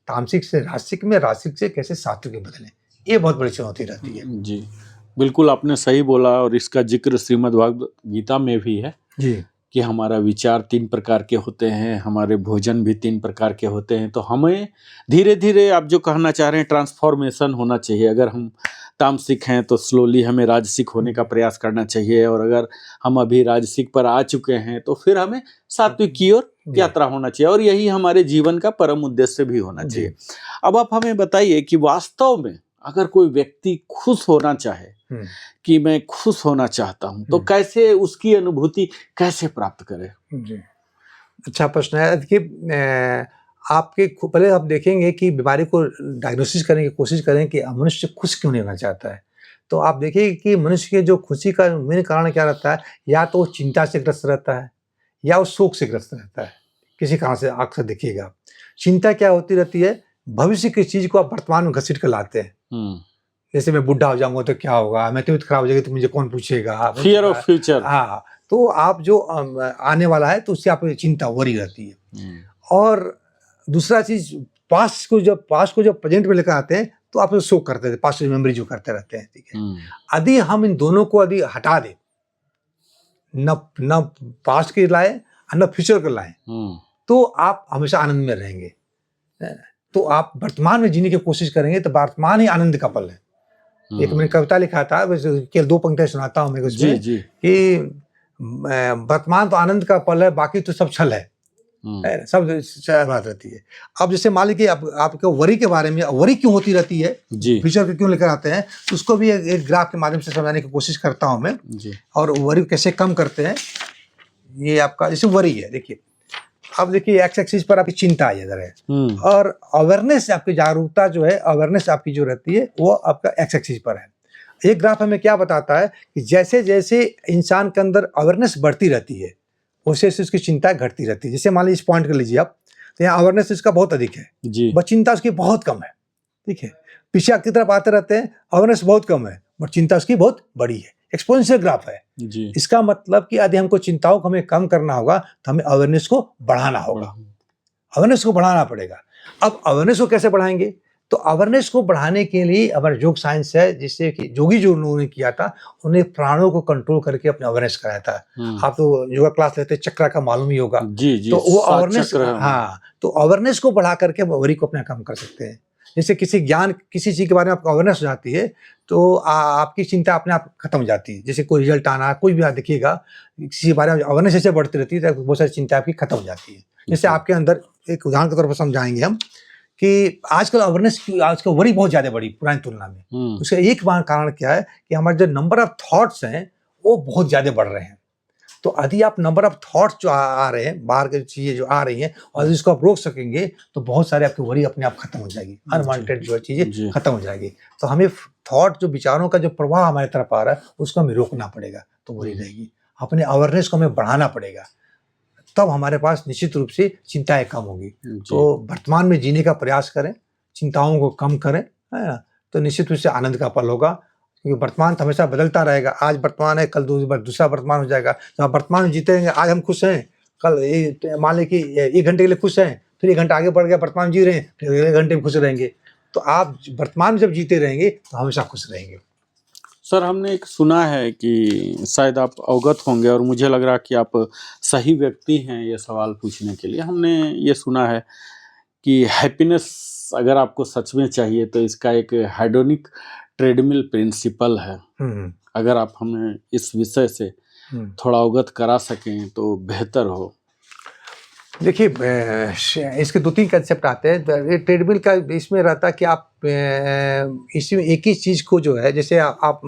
तामसिक से रासिक में, रासिक से कैसे सात्विक में बदलें, ये बहुत बड़ी चुनौती रहती है। जी, बिल्कुल आपने सही बोला, और इसका जिक्र श्रीमद् भागवत गीता में भी है जी कि हमारा विचार 3 प्रकार के होते हैं, हमारे भोजन भी 3 प्रकार के होते हैं। तो हमें धीरे धीरे, आप जो कहना चाह रहे हैं, ट्रांसफॉर्मेशन होना चाहिए। अगर हम तामसिक हैं तो स्लोली हमें राजसिक होने का प्रयास करना चाहिए, और अगर हम अभी राजसिक पर आ चुके हैं तो फिर हमें सात्विक की ओर यात्रा होना चाहिए, और यही हमारे जीवन का परम उद्देश्य भी होना चाहिए। अब आप हमें बताइए कि वास्तव में अगर कोई व्यक्ति खुश होना चाहे कि मैं खुश होना चाहता हूं, तो कैसे उसकी अनुभूति कैसे प्राप्त करे? जी, अच्छा प्रश्न है। देखिए, आपके पहले आप देखेंगे कि बीमारी को डायग्नोसिस करने की कोशिश करें कि मनुष्य खुश क्यों नहीं होना चाहता है। तो आप देखिए कि मनुष्य के जो खुशी का मेन कारण क्या रहता है, या तो वो चिंता से ग्रस्त रहता है या वो शोक से ग्रस्त रहता है। किसी कारण से अक्सर देखिएगा। चिंता क्या होती रहती है, भविष्य की चीज़ को आप वर्तमान में घसीट कर लाते हैं। जैसे मैं बुढ़ा हो जाऊँगा तो क्या होगा, मैं तबीयत खराब हो जाएगी तो मुझे कौन पूछेगा? Fear of future. हाँ, तो आप जो आने वाला है तो उससे आपको चिंता वरी रहती है। और दूसरा चीज़, पास्ट को जब प्रेजेंट में लेकर आते हैं तो आप शोक करते थे, पास्ट मेमोरी जो करते रहते हैं, ठीक है। यदि हम इन दोनों को यदि हटा दें, न पास्ट के लाए और न फ्यूचर को लाए, तो आप हमेशा आनंद में रहेंगे। तो आप वर्तमान में जीने की कोशिश करेंगे तो वर्तमान ही आनंद का पल है। एक मैंने कविता लिखा था, केवल 2 पंक्तियां सुनाता हूँ मैं उसमें कि वर्तमान तो आनंद का पल है, बाकी तो सब छल है। सब बात रहती है। अब जैसे मान लीजिए आपको वरी के बारे में, वरी क्यों होती रहती है, फ्यूचर क्यों लेकर आते हैं, उसको भी एक ग्राफ के माध्यम से समझाने की कोशिश करता हूँ मैं। और वरी कैसे कम करते हैं, ये आपका जैसे वरी है, देखिए अब देखिए एक्स एक्सिस पर आपकी चिंता इधर है और अवेयरनेस, आपकी जागरूकता जो है, अवेयरनेस आपकी जो रहती है वो आपका एक्स एक्सिस पर है। एक ग्राफ हमें क्या बताता है कि जैसे जैसे इंसान के अंदर अवेयरनेस बढ़ती रहती है वैसे वैसे उसकी चिंता घटती रहती है। जैसे मान लीजिए इस पॉइंट कर लीजिए आप, तो यहाँ अवेयरनेस इसका बहुत अधिक है बट चिंता उसकी बहुत कम है, ठीक है। पीछे की तरफ आते रहते हैं, अवेयरनेस बहुत कम है बट चिंता उसकी बहुत बड़ी है। एक्सपोनेंशियल ग्राफ है जी। इसका मतलब कि यदि हमको चिंताओं को हमें कम करना होगा तो हमें अवेयरनेस को बढ़ाना होगा, अवेयरनेस को बढ़ाना पड़ेगा। अब अवेयरनेस को कैसे बढ़ाएंगे, तो अवेयरनेस को बढ़ाने के लिए हमारा योग साइंस है, जिससे कि जोगी जो लोगों ने किया था, उन्हें प्राणों को कंट्रोल करके अपने अवेयरनेस कराया था। आप तो योगा क्लास लेते, चक्र का मालूम ही होगा जी, तो वो अवेयरनेस, हाँ, तो अवेयरनेस को बढ़ा करके वरी को अपना काम कर सकते हैं। जैसे किसी चीज के बारे में आपको अवेयरनेस हो जाती है तो आपकी चिंता अपने आप खत्म हो जाती है। जैसे कोई रिजल्ट आना, कोई भी देखिएगा, किसी के बारे में अवेयरनेस जैसे बढ़ती रहती है तो बहुत सारी चिंता आपकी खत्म हो जाती है। जैसे आपके अंदर एक उदाहरण के तौर पर समझाएंगे हम कि आजकल अवेयरनेस की, आजकल वरी बहुत ज्यादा बढ़ी पुरानी तुलना में। उसका एक कारण क्या है कि हमारे जो नंबर ऑफ थॉट्स हैं वो बहुत ज्यादा बढ़ रहे हैं। तो यदि आप नंबर ऑफ थॉट्स जो आ रहे हैं, बाहर की चीजें जो आ रही हैं, और इसको आप रोक सकेंगे तो बहुत सारे आपकी वरी अपने आप खत्म हो जाएगी, अनवांटेड जो चीजें खत्म हो जाएगी। तो हमें थॉट, जो विचारों का जो प्रवाह हमारे तरफ आ रहा है उसको हमें रोकना पड़ेगा, तो वरी रहेगी। अपने अवेयरनेस को हमें बढ़ाना पड़ेगा, तब हमारे पास निश्चित रूप से चिंताएं कम होगी। तो वर्तमान में जीने का प्रयास करें, चिंताओं को कम करें, है ना, तो निश्चित रूप से आनंद का पल होगा। क्योंकि वर्तमान तो हमेशा बदलता रहेगा। आज वर्तमान है, कल दूसरा वर्तमान हो जाएगा। जब आप वर्तमान में जीते रहेंगे, आज हम खुश हैं, कल मान लें कि 1 घंटे के लिए खुश हैं, फिर 1 घंटा आगे बढ़ गया, वर्तमान जी रहे हैं, फिर 1 घंटे में खुश रहेंगे। तो आप वर्तमान में जब जीते रहेंगे तो हमेशा खुश रहेंगे। सर, हमने एक सुना है कि शायद आप अवगत होंगे और मुझे लग रहा कि आप सही व्यक्ति हैं ये सवाल पूछने के लिए। हमने ये सुना है कि हैप्पीनेस अगर आपको सच में चाहिए तो इसका एक हेडोनिक ट्रेडमिल प्रिंसिपल है। अगर आप हमें इस विषय से थोड़ा अवगत करा सकें तो बेहतर हो। देखिए, इसके 2-3 कंसेप्ट आते हैं। ट्रेडमिल का इसमें रहता है कि आप इसमें एक ही चीज़ को जो है, जैसे आप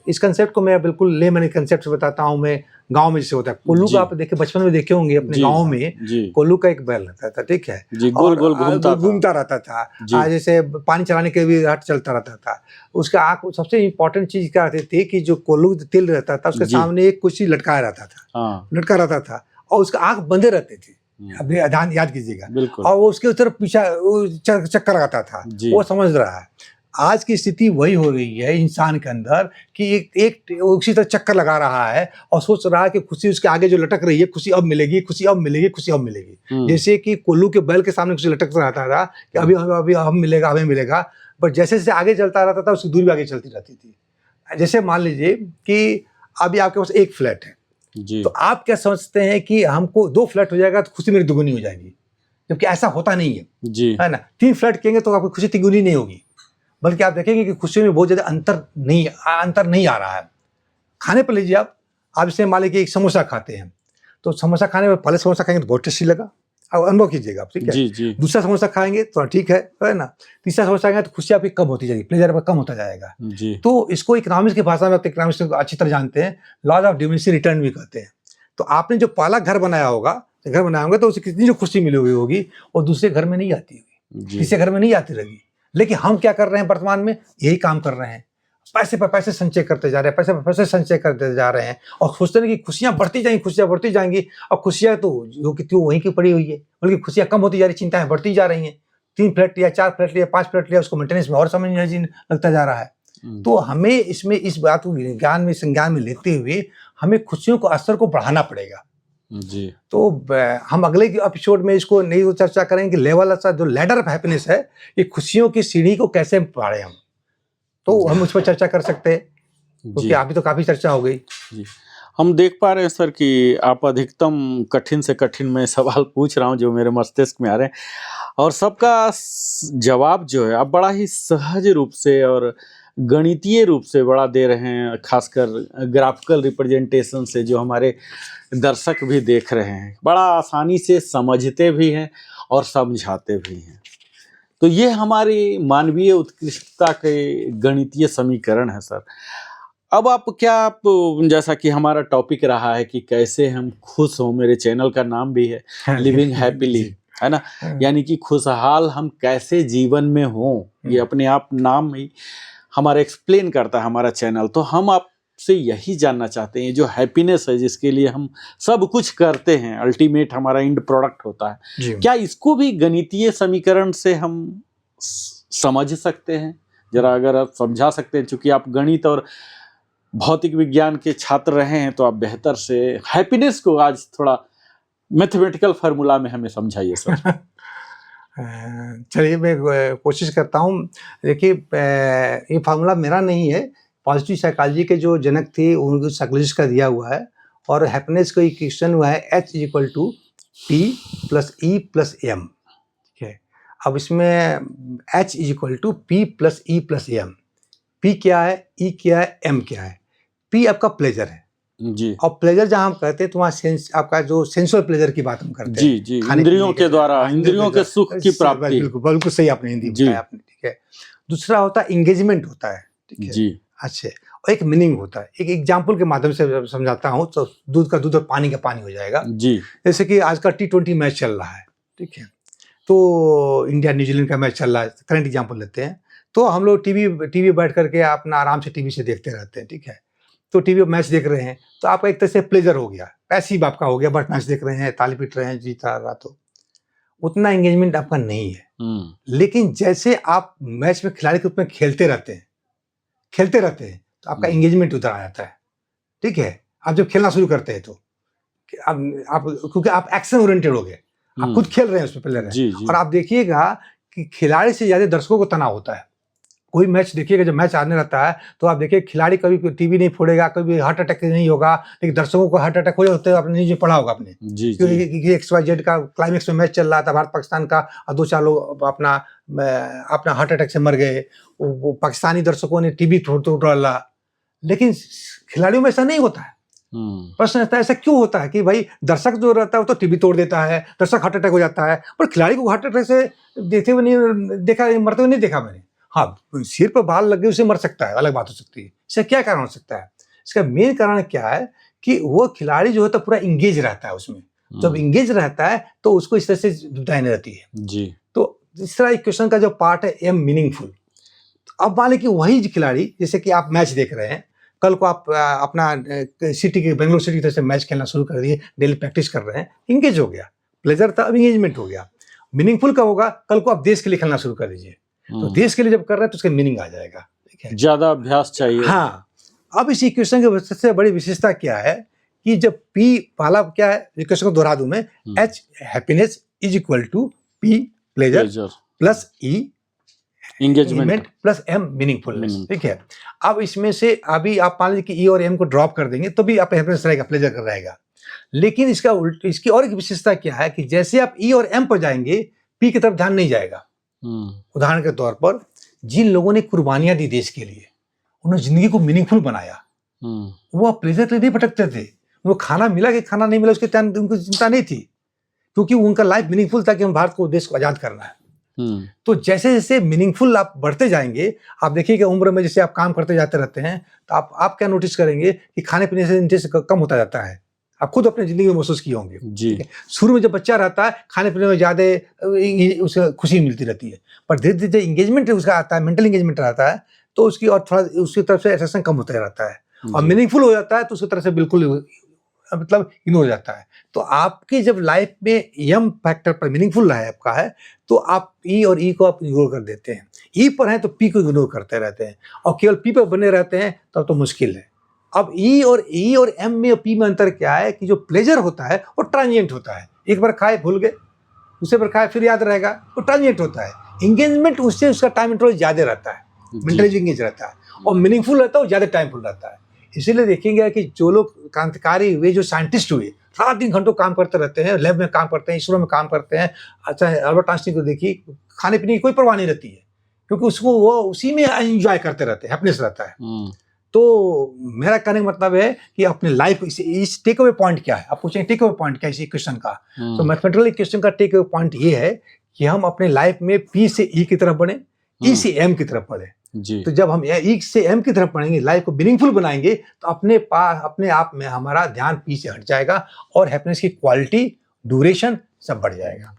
इस कंसेप्ट को मैं बिल्कुल लेमन कंसेप्ट से बताता हूँ। मैं गांव में जैसे होता है कोल्लू का, आप देखे बचपन में देखे होंगे अपने गांव में, कोल्लू का एक बैल रहता था, ठीक है, गोल गोल घूमता रहता था। जैसे पानी चलाने के भी हट चलता रहता था। उसका आँख, सबसे इम्पोर्टेंट चीज़ क्या रहती थी कि जो कोल्लू तिल रहता था उसके सामने एक कुछ लटकाया रहता था, लटका रहता था, और उसका आँख बंदे रहते थे। अभी ध्यान याद कीजिएगा। और वो उसके तरफ पीछा चक्कर लगाता था, वो समझ रहा है। आज की स्थिति वही हो रही है इंसान के अंदर कि एक उसी तरह चक्कर लगा रहा है और सोच रहा है कि खुशी उसके आगे जो लटक रही है, खुशी अब मिलेगी, खुशी अब मिलेगी, खुशी अब मिलेगी। जैसे कि कोल्लू के बैल के सामने खुशी लटक रहता था कि अभी हम मिलेगा, हमें मिलेगा। बट जैसे जैसे आगे चलता रहता था उसकी दूरी भी आगे चलती रहती थी। जैसे मान लीजिए कि अभी आपके पास 1 फ्लैट है तो आप क्या समझते हैं कि हमको 2 फ्लैट हो जाएगा तो खुशी मेरी दुगुनी हो जाएगी, जबकि ऐसा होता नहीं है, है ना। 3 फ्लैट कहेंगे तो आपकी खुशी तिगुनी नहीं होगी, बल्कि आप देखेंगे कि खुशी में बहुत ज़्यादा अंतर नहीं आ रहा है। खाने पर लीजिए आप जैसे मान लीजिए एक समोसा खाते हैं, तो समोसा खाने में पहले समोसा खाएंगे तो बहुत टेस्टी लगा, अब अनुभव कीजिएगा आप, ठीक है। दूसरा समोसा खाएंगे तो ठीक है ना। तीसरा समोसा खाएंगे तो खुशी आपकी कम होती जाएगी, प्लेजर कम होता जाएगा। तो इसको इकोनॉमिक्स की भाषा में, आप इकोनॉमिक्स को अच्छी तरह जानते हैं, लॉज ऑफ डिमिनिशिंग रिटर्न भी कहते हैं। तो आपने जो पहला घर बनाया होगा घर बनाया होगा तो उसे कितनी जो खुशी मिली हुई होगी वो दूसरे घर में नहीं आती होगी, जी किसी घर में नहीं आती रहेगी। लेकिन हम क्या कर रहे हैं वर्तमान में, यही काम कर रहे हैं, पैसे पर पैसे संचय करते जा रहे हैं, पैसे पर पैसे संचय करते जा रहे हैं और सोचते हैं कि खुशियां बढ़ती जाएंगी, खुशियां बढ़ती जाएंगी। और खुशियां तो जो कि त्यों वहीं की पड़ी हुई है, बल्कि खुशियां कम होती जा रही, चिंताएं बढ़ती जा रही हैं। 3 फ्लैट लिया, 4 फ्लैट लिया, 5 फ्लैट लिया, उसको मेंटेनेंस में और समय एनर्जी लगता जा रहा है। तो हमें इसमें इस बात को ज्ञान में संज्ञान में लेते हुए हमें खुशियों को स्तर को बढ़ाना पड़ेगा। जी तो हम अगले एपिसोड में इसको नहीं चर्चा करेंगे कि लेवल ऐसा जो लैडर ऑफ हैप्पीनेस है, ये खुशियों की सीढ़ी को कैसे बढ़े हम, तो हम उस पर चर्चा कर सकते हैं, क्योंकि जी अभी तो काफी चर्चा हो गई। जी हम देख पा रहे हैं सर कि आप अधिकतम कठिन से कठिन मैं सवाल पूछ रहा हूं जो मेरे मस्तिष्क में आ रहे हैं, और सबका जवाब जो है आप बड़ा ही सहज रूप से और गणितीय रूप से बड़ा दे रहे हैं, खासकर ग्राफिकल रिप्रेजेंटेशन से जो हमारे दर्शक भी देख रहे हैं, बड़ा आसानी से समझते भी हैं और समझाते भी हैं। तो ये हमारी मानवीय उत्कृष्टता के गणितीय समीकरण है सर। अब आप जैसा कि हमारा टॉपिक रहा है कि कैसे हम खुश हों, मेरे चैनल का नाम भी है लिविंग हैप्पीली, है ना, यानी कि खुशहाल हम कैसे जीवन में हों, ये अपने आप नाम ही हमारा एक्सप्लेन करता है हमारा चैनल। तो हम आपसे यही जानना चाहते हैं, जो हैप्पीनेस है जिसके लिए हम सब कुछ करते हैं, अल्टीमेट हमारा एंड प्रोडक्ट होता है, क्या इसको भी गणितीय समीकरण से हम समझ सकते हैं? जरा अगर आप समझा सकते हैं, चूंकि आप गणित और भौतिक विज्ञान के छात्र रहे हैं तो आप बेहतर से हैप्पीनेस को आज थोड़ा मैथमेटिकल फार्मूला में हमें समझाइए सर। चलिए मैं कोशिश करता हूँ। देखिए ये फार्मूला मेरा नहीं है, पॉजिटिव साइकोलॉजी के जो जनक थे उनको साइकोलॉजिस्ट का दिया हुआ है, और हैप्पीनेस का इक्वेशन हुआ है H=P + E + M। ठीक है, अब इसमें H=P + E + M। P क्या है, E क्या है, M क्या है? P आपका प्लेजर है जी, और प्लेजर जहाँ हम कहते हैं तो वहाँ सेंस आपका जो सेंसुअल प्लेजर की बात हम करते हैं। जी जी, इंद्रियों के द्वारा, इंद्रियों के सुख की प्राप्ति। बिल्कुल बिल्कुल सही आपने हिंदी बताया आपने। ठीक है, दूसरा होता है इंगेजमेंट होता है। ठीक है जी अच्छे, और एक मीनिंग होता है। एक एग्जाम्पल के माध्यम से समझाता हूँ तो दूध का दूध और पानी का पानी हो जाएगा। जी जैसे कि आज का T20 मैच चल रहा है, ठीक है, तो इंडिया न्यूजीलैंड का मैच चल रहा है, करंट एग्जाम्पल लेते हैं। तो हम लोग टीवी बैठ करके अपना आराम से टीवी से देखते रहते हैं। ठीक है, तो टीवी मैच देख रहे हैं तो आपका एक तरह से प्लेजर हो गया, पैसिव आपका हो गया, बस मैच देख रहे हैं, ताली पीट रहे हैं, जीता रहा, तो उतना एंगेजमेंट आपका नहीं है। लेकिन जैसे आप मैच में खिलाड़ी के रूप में खेलते रहते हैं तो आपका एंगेजमेंट उधर आ जाता है। ठीक है, आप जब खेलना शुरू करते हैं तो आप क्योंकि आप एक्शन ओरिएंटेड हो गए, आप खुद खेल रहे हैं, उसमें प्लेयर है। और आप देखिएगा कि खिलाड़ी से ज्यादा दर्शकों को तनाव होता है। कोई मैच देखिएगा, जब मैच आने रहता है तो आप देखिए खिलाड़ी कभी टीवी नहीं फोड़ेगा, कभी हार्ट अटैक नहीं होगा, लेकिन दर्शकों को हार्ट अटैक हो जाते हैं। आपने न्यूज़ में पढ़ा होगा आपने, क्योंकि XYZ का क्लाइमेक्स में मैच चल रहा था भारत पाकिस्तान का, और 2-4 लोग अपना हार्ट अटैक से मर गए। वो पाकिस्तानी दर्शकों ने टीवी तोड़ डाला, लेकिन खिलाड़ियों में ऐसा नहीं होता है। प्रश्न रहता है ऐसा क्यों होता है कि भाई दर्शक जो रहता है वो तो टीवी तोड़ देता है, दर्शक हार्ट अटैक हो जाता है, पर खिलाड़ी को हार्ट अटैक से देखते हुए नहीं देखा, मरते हुए नहीं देखा मैंने। हाँ, सिर पर बाल लग गए उसे मर सकता है, अलग बात हो सकती है। इसका क्या कारण हो सकता है? इसका मेन कारण क्या है कि वो खिलाड़ी जो है तो पूरा इंगेज रहता है उसमें। जब इंगेज रहता है तो उसको इस तरह से दुविधाएं रहती है जी। तो इस तरह इक्वेशन का जो पार्ट है एम मीनिंगफुल। अब मान लीजिए कि वही खिलाड़ी, जैसे कि आप मैच देख रहे हैं, कल को आप अपना सिटी के बेंगलोर सिटी की तरफ से मैच खेलना शुरू कर दिए, डेली प्रैक्टिस कर रहे हैं, इंगेज हो गया, प्लेजर था, अब इंगेजमेंट हो गया। मीनिंगफुल कब होगा? कल को आप देश के लिए खेलना शुरू कर दीजिए, तो देश के लिए जब कर रहे हैं तो उसका मीनिंग आ जाएगा। ठीक है, ज्यादा अभ्यास चाहिए। हाँ, अब इस इक्वेशन की सबसे बड़ी विशेषता क्या है कि जब P वाला क्या है, इक्वेशन को दोहरा दूं मैं, H happiness = P pleasure + E engagement + M meaningfulness. ठीक है, अब इसमें से अभी आप मान लीजिए कि E और M को ड्रॉप कर देंगे तो भी आप हैप्पीनेस रहेगा, प्लेजर का रहेगा। लेकिन इसका इसकी और एक विशेषता क्या है कि जैसे आप E और M पर जाएंगे, P की तरफ ध्यान नहीं जाएगा। उदाहरण के तौर पर जिन लोगों ने कुर्बानियां दी देश के लिए, उन्होंने जिंदगी को मीनिंगफुल बनाया, वो प्लेजर के लिए नहीं भटकते थे। उनको खाना मिला कि खाना नहीं मिला उसके उनको चिंता नहीं थी, क्योंकि उनका लाइफ मीनिंगफुल था कि हम भारत को, देश को आजाद करना है। तो जैसे जैसे मीनिंगफुल आप बढ़ते जाएंगे, आप देखिएगा उम्र में जैसे आप काम करते जाते रहते हैं तो आप क्या नोटिस करेंगे कि खाने पीने से इंटरेस्ट कम होता जाता है। आप खुद अपनी ज़िंदगी में महसूस किए होंगे। जी। ठीक है? शुरू में जब बच्चा रहता है, खाने-पीने में ज़्यादा उसे खुशी मिलती रहती है। पर धीरे-धीरे एंगेजमेंट उसका आता है, मेंटल एंगेजमेंट आता है, तो उसकी और थोड़ा उसकी तरफ से अट्रैक्शन कम होता रहता है। और जी। मीनिंगफुल हो जाता है तो उसकी तरफ से बिल्कुल मतलब इग्नोर हो जाता है। तो आपकी जब लाइफ में यम फैक्टर पर मीनिंगफुल लाइफ का है, तो आप ई और ई को आप इग्नोर कर देते हैं। ई पर हैं तो पी को इग्नोर करते रहते हैं और केवल पी पर बने रहते हैं, तब तो मुश्किल है। अब ई और एम में और पी में अंतर क्या है कि जो प्लेजर होता है वो ट्रांजिएंट होता है। एक बार खाए भूल गए, दूसरे बार खाए फिर याद रहेगा, वो ट्रांजिएंट होता है। एंगेजमेंट उससे उसका टाइम इंटरवल ज़्यादा रहता है, मेंटली एंगेज रहता है और मीनिंगफुल रहता है और ज़्यादा टाइमफुल रहता है। इसीलिए देखेंगे कि जो लोग क्रांतिकारी हुए, जो साइंटिस्ट हुए, रात दिन घंटों काम करते रहते हैं, लैब में काम करते हैं, इसरो में काम करते हैं। अच्छा, अल्बर्ट आइंस्टीन को देखिए, खाने पीने की कोई परवाह नहीं रहती है, क्योंकि उसको वो उसी में एंजॉय करते रहते हैं, हैप्पीनेस रहता है। तो मेरा कहने का मतलब है कि अपने लाइफ इस टेक अवे पॉइंट क्या है, आप पूछेंगे टेक अवे पॉइंट क्या है इस क्वेश्चन का, तो मैथमेटिकल इक्वेशन का टेक अवे पॉइंट ये है कि हम अपने लाइफ में पी से ई की तरफ बढ़े, ई से एम की तरफ बढ़े। जी। तो जब हम ई से एम की तरफ पढ़ेंगे, लाइफ को मीनिंगफुल बनाएंगे, तो अपने आप में हमारा ध्यान पी से हट जाएगा और हैप्पीनेस की क्वालिटी, ड्यूरेशन सब बढ़ जाएगा।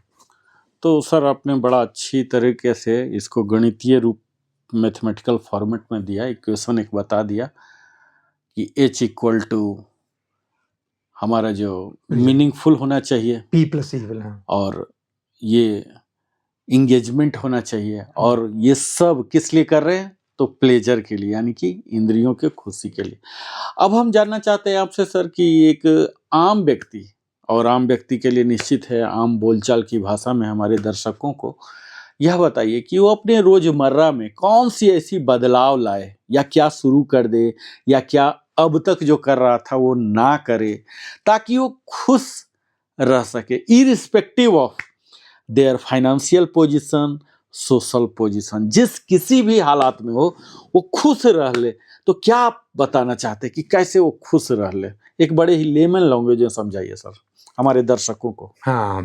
तो सर आपने बड़ा अच्छी तरीके से इसको गणितीय रूप मैथमेटिकल फॉर्मेट में दिया, इक्वेशन एक बता दिया कि H इक्वल टू हमारा जो मीनिंगफुल होना चाहिए, पी प्लस ई, और ये इंगेजमेंट होना चाहिए, और ये सब किस लिए कर रहे हैं, तो प्लेजर के लिए, यानी कि इंद्रियों के खुशी के लिए। अब हम जानना चाहते हैं आपसे सर कि एक आम व्यक्ति, और आम व्यक्ति के लिए निश्चित है आम बोलचाल की भाषा में हमारे दर्शकों को यह बताइए कि वो अपने रोजमर्रा में कौन सी ऐसी बदलाव लाए, या क्या शुरू कर दे, या क्या अब तक जो कर रहा था वो ना करे, ताकि वो खुश रह सके, irrespective of their financial position, social position, जिस किसी भी हालात में हो वो खुश रह ले। तो क्या आप बताना चाहते हैं कि कैसे वो खुश रह ले, एक बड़े ही लेमन लैंग्वेज में समझाइए सर हमारे दर्शकों को। हाँ,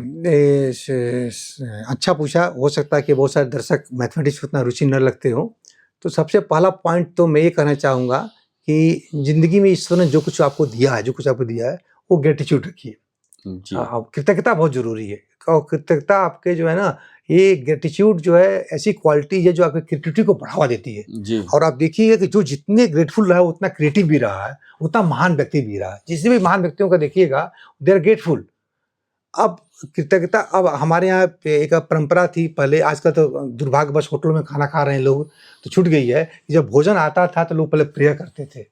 अच्छा पूछा। हो सकता है कि बहुत सारे दर्शक मैथमेटिक्स में उतना रुचि न रखते हो। तो सबसे पहला पॉइंट तो मैं ये कहना चाहूँगा कि ज़िंदगी में ईश्वर ने जो कुछ आपको दिया है, वो ग्रेटिट्यूड रखिए। कृतज्ञता बहुत ज़रूरी है, और कृतज्ञता आपके जो है ना, ये ग्रेटिट्यूड जो है ऐसी क्वालिटी है जो आपकी क्रिएटिविटी को बढ़ावा देती है जी। और आप देखिएगा कि जो जितने ग्रेटफुल रहा है उतना क्रिएटिव भी रहा है, उतना महान व्यक्ति भी रहा है। जितने भी महान व्यक्तियों का देखिएगा, दे आर ग्रेटफुल। अब कृतज्ञता, अब हमारे यहाँ एक परंपरा थी पहले, आजकल तो दुर्भाग्यवश होटलों में खाना खा रहे हैं लोग, तो छूट गई है कि जब भोजन आता था तो लोग पहले प्रेयर करते थे।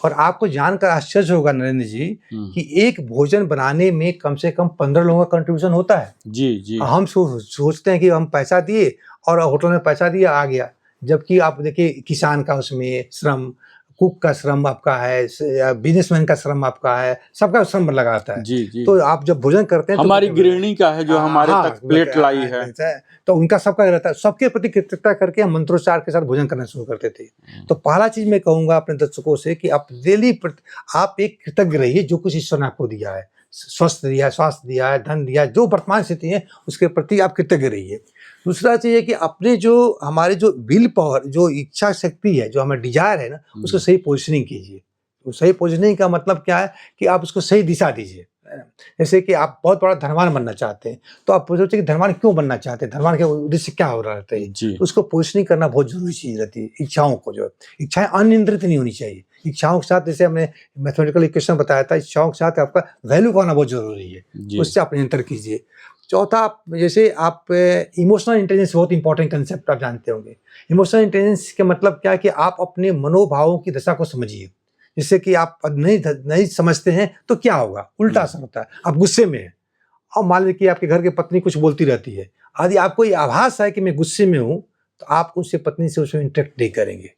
और आपको जानकर आश्चर्य होगा नरेंद्र जी कि एक भोजन बनाने में कम से कम 15 लोगों का कंट्रीब्यूशन होता है। जी जी। हम सोचते हैं कि हम पैसा दिए और होटल में पैसा दिया आ गया, जबकि आप देखिए किसान का उसमें श्रम, कुक का श्रम आपका है, बिजनेसमैन का श्रम आपका है, सबका श्रम लगा रहता है। जी जी। तो आप जब भोजन करते हैं हमारी तो गृहिणी का है जो हमारे तक प्लेट लाई है, तो उनका सबका रहता है। सबके प्रति कृतज्ञता करके हम मंत्रोच्चार के साथ भोजन करना शुरू करते थे। तो पहला चीज मैं कहूंगा अपने दर्शकों से कि आप डेली आप एक कृतज्ञ रहिए जो कुछ ईश्वर ने आपको दिया है, स्वास्थ्य दिया है, धन दिया है, जो वर्तमान स्थिति है उसके प्रति आप कृतज्ञ रहिए। दूसरा चीज है कि अपने जो हमारे जो विल पावर, जो इच्छा शक्ति है, जो हमारा डिजायर है ना, उसको सही पोजिशनिंग कीजिए। तो सही पोजिशनिंग का मतलब क्या है कि आप उसको सही दिशा दीजिए। जैसे कि आप बहुत बड़ा धनवान बनना चाहते हैं, तो आप सोचिए कि धनवान क्यों बनना चाहते हैं, धनवान के उद्देश्य क्या हो रहा रहता है, तो उसको पोजिशनिंग करना बहुत जरूरी चीज रहती है। इच्छाओं को, जो इच्छाएं अनियंत्रित नहीं होनी चाहिए। इच्छाओं के साथ, जैसे हमने मैथमेटिकल इक्वेशन बताया था, इच्छाओं के साथ आपका वैल्यू करना बहुत जरूरी है, उससे आप नियंत्रण कीजिए। चौथा, आप जैसे आप इमोशनल इंटेलिजेंस बहुत इंपॉर्टेंट कंसेप्ट आप जानते होंगे। इमोशनल इंटेलिजेंस का मतलब क्या है कि आप अपने मनोभावों की दशा को समझिए। जिससे कि आप नहीं समझते हैं तो क्या होगा, उल्टा असर होता है। आप गुस्से में हैं और मान लीजिए कि आपके घर की पत्नी कुछ बोलती रहती है, यदि आपको ये आभास है कि मैं गुस्से में हूँ, तो आप उससे पत्नी से उसमें इंटरेक्ट नहीं करेंगे।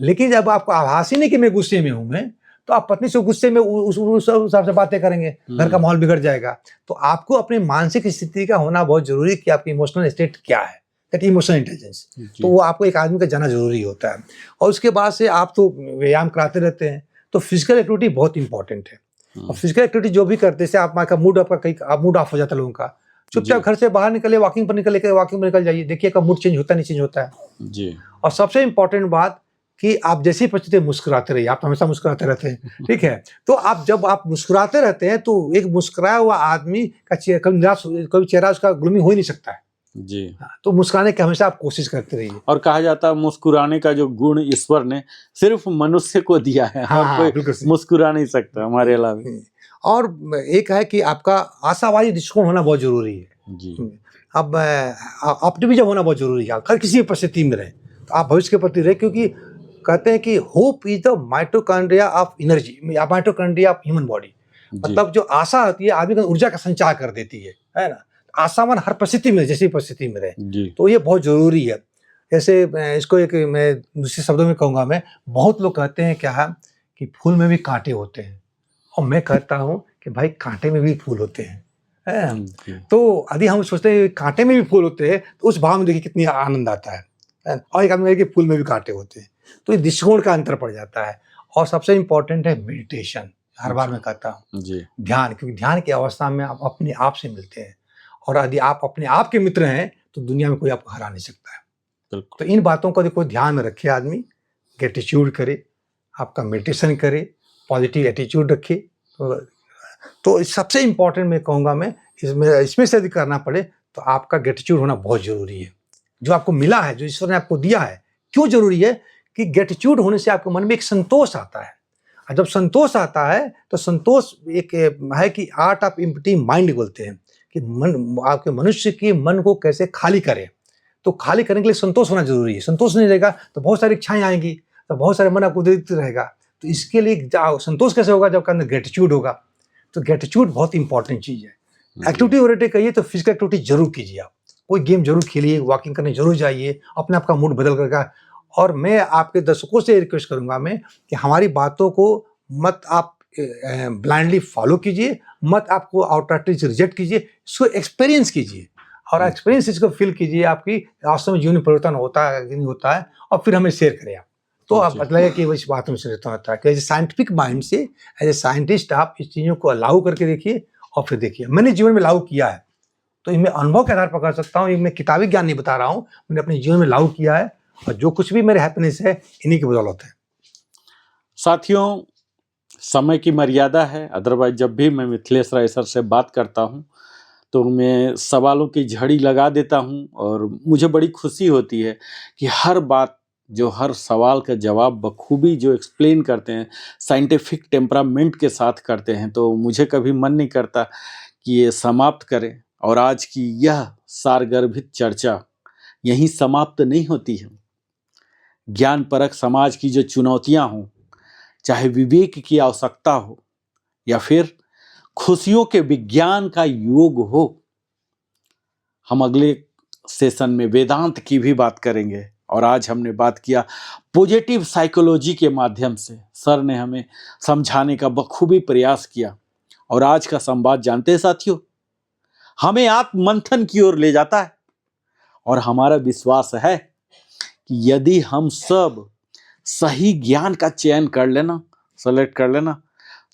लेकिन जब आपको आभास ही नहीं कि मैं गुस्से में हूँ, तो आप पत्नी से गुस्से में उस हिसाब से बातें करेंगे, घर का माहौल बिगड़ जाएगा। तो आपको अपनी मानसिक स्थिति का होना बहुत जरूरी है कि आपकी इमोशनल स्टेट क्या है, दैट इमोशनल इंटेलिजेंस। तो वो आपको एक आदमी का जाना जरूरी होता है। और उसके बाद से आप तो व्यायाम कराते रहते हैं, तो फिजिकल एक्टिविटी बहुत इंपॉर्टेंट है। और फिजिकल एक्टिविटी जो भी करते हैं, आपका मूड ऑफ हो जाता है लोगों का, चुपचाप घर से बाहर निकले, वॉकिंग पर निकल जाइए, देखिए का मूड चेंज होता है, नहीं चेंज होता है जी। और सबसे इंपॉर्टेंट बात कि आप जैसी परिस्थिति में मुस्कुराते रहिए। आप तो हमेशा मुस्कुराते रहते हैं, ठीक है? तो जब आप मुस्कुराते रहते हैं तो एक मुस्कुराया हुआ आदमी का कभी चेहरा उसका ग्लूमी हो ही नहीं सकता है। जी। हाँ, तो मुस्कुराने की हमेशा आप कोशिश करते रहिए। और कहा जाता है मुस्कुराने का जो गुण ईश्वर ने सिर्फ मनुष्य को दिया है, हाँ, और हाँ, कोई बिल्कुल सही। मुस्कुरा नहीं सकता हमारे अलावा। और एक है कि आपका आशावादी दृष्टिकोण होना बहुत ज़रूरी है। जी। अब ऑप्टिमिज्म होना बहुत ज़रूरी है। हर किसी भी परिस्थिति में रहें, तो आप भविष्य के प्रति रहें, क्योंकि कहते हैं कि hope is the mitochondria of energy या माइटोकॉन्ड्रिया ऑफ ह्यूमन बॉडी। जी। मतलब जो आशा होती है आदमी को ऊर्जा का संचार कर देती है ना? आशावान हर परिस्थिति में, जैसी परिस्थिति में रहे, जी। तो ये बहुत ज़रूरी है। जैसे इसको एक मैं दूसरे शब्दों में कहूँगा, मैं बहुत लोग कहते हैं क्या है कि फूल में भी कांटे होते हैं, और मैं कहता हूँ कि भाई कांटे में भी फूल होते हैं, है ना? जी। तो यदि हम सोचते हैं कांटे में भी फूल होते हैं, तो उस भाव में देखिए कितनी आनंद आता है ना? और एक आदमी कहे कि फूल में भी कांटे होते हैं, तो ये दृष्टिकोण का अंतर पड़ जाता है। और सबसे इम्पोर्टेंट है मेडिटेशन। हर बार मैं कहता हूँ जी। ध्यान, क्योंकि ध्यान की अवस्था में आप अपने आप से मिलते हैं, और यदि आप अपने आप के मित्र हैं तो दुनिया में कोई आपको हरा नहीं सकता है। बिल्कुल। तो इन बातों को देखो ध्यान में रखे आदमी, ग्रेटिट्यूड करे, आपका मेडिटेशन करे, पॉजिटिव एटीट्यूड रखे। तो सबसे इम्पोर्टेंट मैं कहूँगा, मैं इसमें से यदि करना पड़े तो आपका ग्रेटिट्यूड होना बहुत ज़रूरी है। जो आपको मिला है, जो ईश्वर ने आपको दिया है, क्यों ज़रूरी है कि ग्रेटिट्यूड होने से आपके मन में एक संतोष आता है, और जब संतोष आता है तो संतोष एक है कि आर्ट ऑफ एम्प्टी माइंड बोलते हैं, कि मन, आपके मनुष्य के मन को कैसे खाली करें। तो खाली करने के लिए संतोष होना जरूरी है। संतोष नहीं रहेगा तो बहुत सारी इच्छाएं आएंगी, तो बहुत सारे मन आपको उदित रहेगा। तो इसके लिए संतोष कैसे होगा? जब अंदर ग्रेटिट्यूड होगा। तो ग्रेटिट्यूड बहुत इंपॉर्टेंट चीज़ है। एक्टिविटी ओरिएंटेड कहिए तो फिजिकल एक्टिविटी जरूर कीजिए, आप कोई गेम जरूर खेलिए, वॉकिंग करने जरूर जाइए, अपने आप का मूड बदल करके। और मैं आपके दर्शकों से रिक्वेस्ट करूंगा मैं कि हमारी बातों को मत आप ब्लाइंडली फॉलो कीजिए, मत आपको आउटराइटली रिजेक्ट कीजिए, इसको एक्सपीरियंस कीजिए, और एक्सपीरियंस इसको फील कीजिए, आपकी वास्तव में जीवन में परिवर्तन होता है कि नहीं होता है, और फिर हमें शेयर करें आप। तो आप लगेगा कि इस बात में से होता है कि एज ए साइंटिफिक माइंड से, एज ए साइंटिस्ट आप इस चीज़ों को लागू करके देखिए, और फिर देखिए। मैंने जीवन में लागू किया है, तो मैं अनुभव के आधार पर कर सकता हूँ, ये मैं किताबी ज्ञान नहीं बता रहा हूँ, मैंने अपने जीवन में लागू किया है, और जो कुछ भी मेरे हैप्पीनेस है इन्हीं की बदौलत है। साथियों, समय की मर्यादा है, अदरवाइज जब भी मैं मिथिलेश राय सर से बात करता हूँ तो मैं सवालों की झड़ी लगा देता हूँ, और मुझे बड़ी खुशी होती है कि हर बात, जो हर सवाल का जवाब बखूबी जो एक्सप्लेन करते हैं, साइंटिफिक टेम्परामेंट के साथ करते हैं, तो मुझे कभी मन नहीं करता कि ये समाप्त करें। और आज की यह सारगर्भित चर्चा यहीं समाप्त नहीं होती है। ज्ञान परक समाज की जो चुनौतियां हों, चाहे विवेक की आवश्यकता हो या फिर खुशियों के विज्ञान का योग हो, हम अगले सेशन में वेदांत की भी बात करेंगे। और आज हमने बात किया पॉजिटिव साइकोलॉजी के माध्यम से, सर ने हमें समझाने का बखूबी प्रयास किया। और आज का संवाद जानते हैं साथियों, हमें आत्म मंथन की ओर ले जाता है, और हमारा विश्वास है कि यदि हम सब सही ज्ञान का चयन कर लेना, सेलेक्ट कर लेना,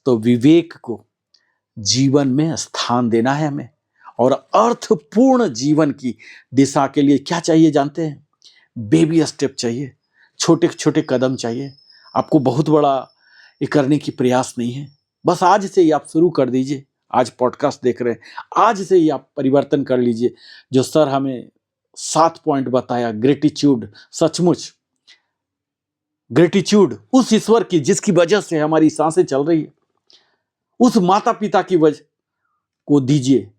तो विवेक को जीवन में स्थान देना है हमें। और अर्थपूर्ण जीवन की दिशा के लिए क्या चाहिए जानते हैं? बेबी स्टेप चाहिए, छोटे छोटे कदम चाहिए। आपको बहुत बड़ा ये करने की प्रयास नहीं है, बस आज से ही आप शुरू कर दीजिए। आज पॉडकास्ट देख रहे हैं, आज से ही आप परिवर्तन कर लीजिए। जो सर हमें 7 पॉइंट बताया, ग्रेटिट्यूड, सचमुच ग्रेटिट्यूड उस ईश्वर की जिसकी वजह से हमारी सांसें चल रही है, उस माता पिता की वजह को दीजिए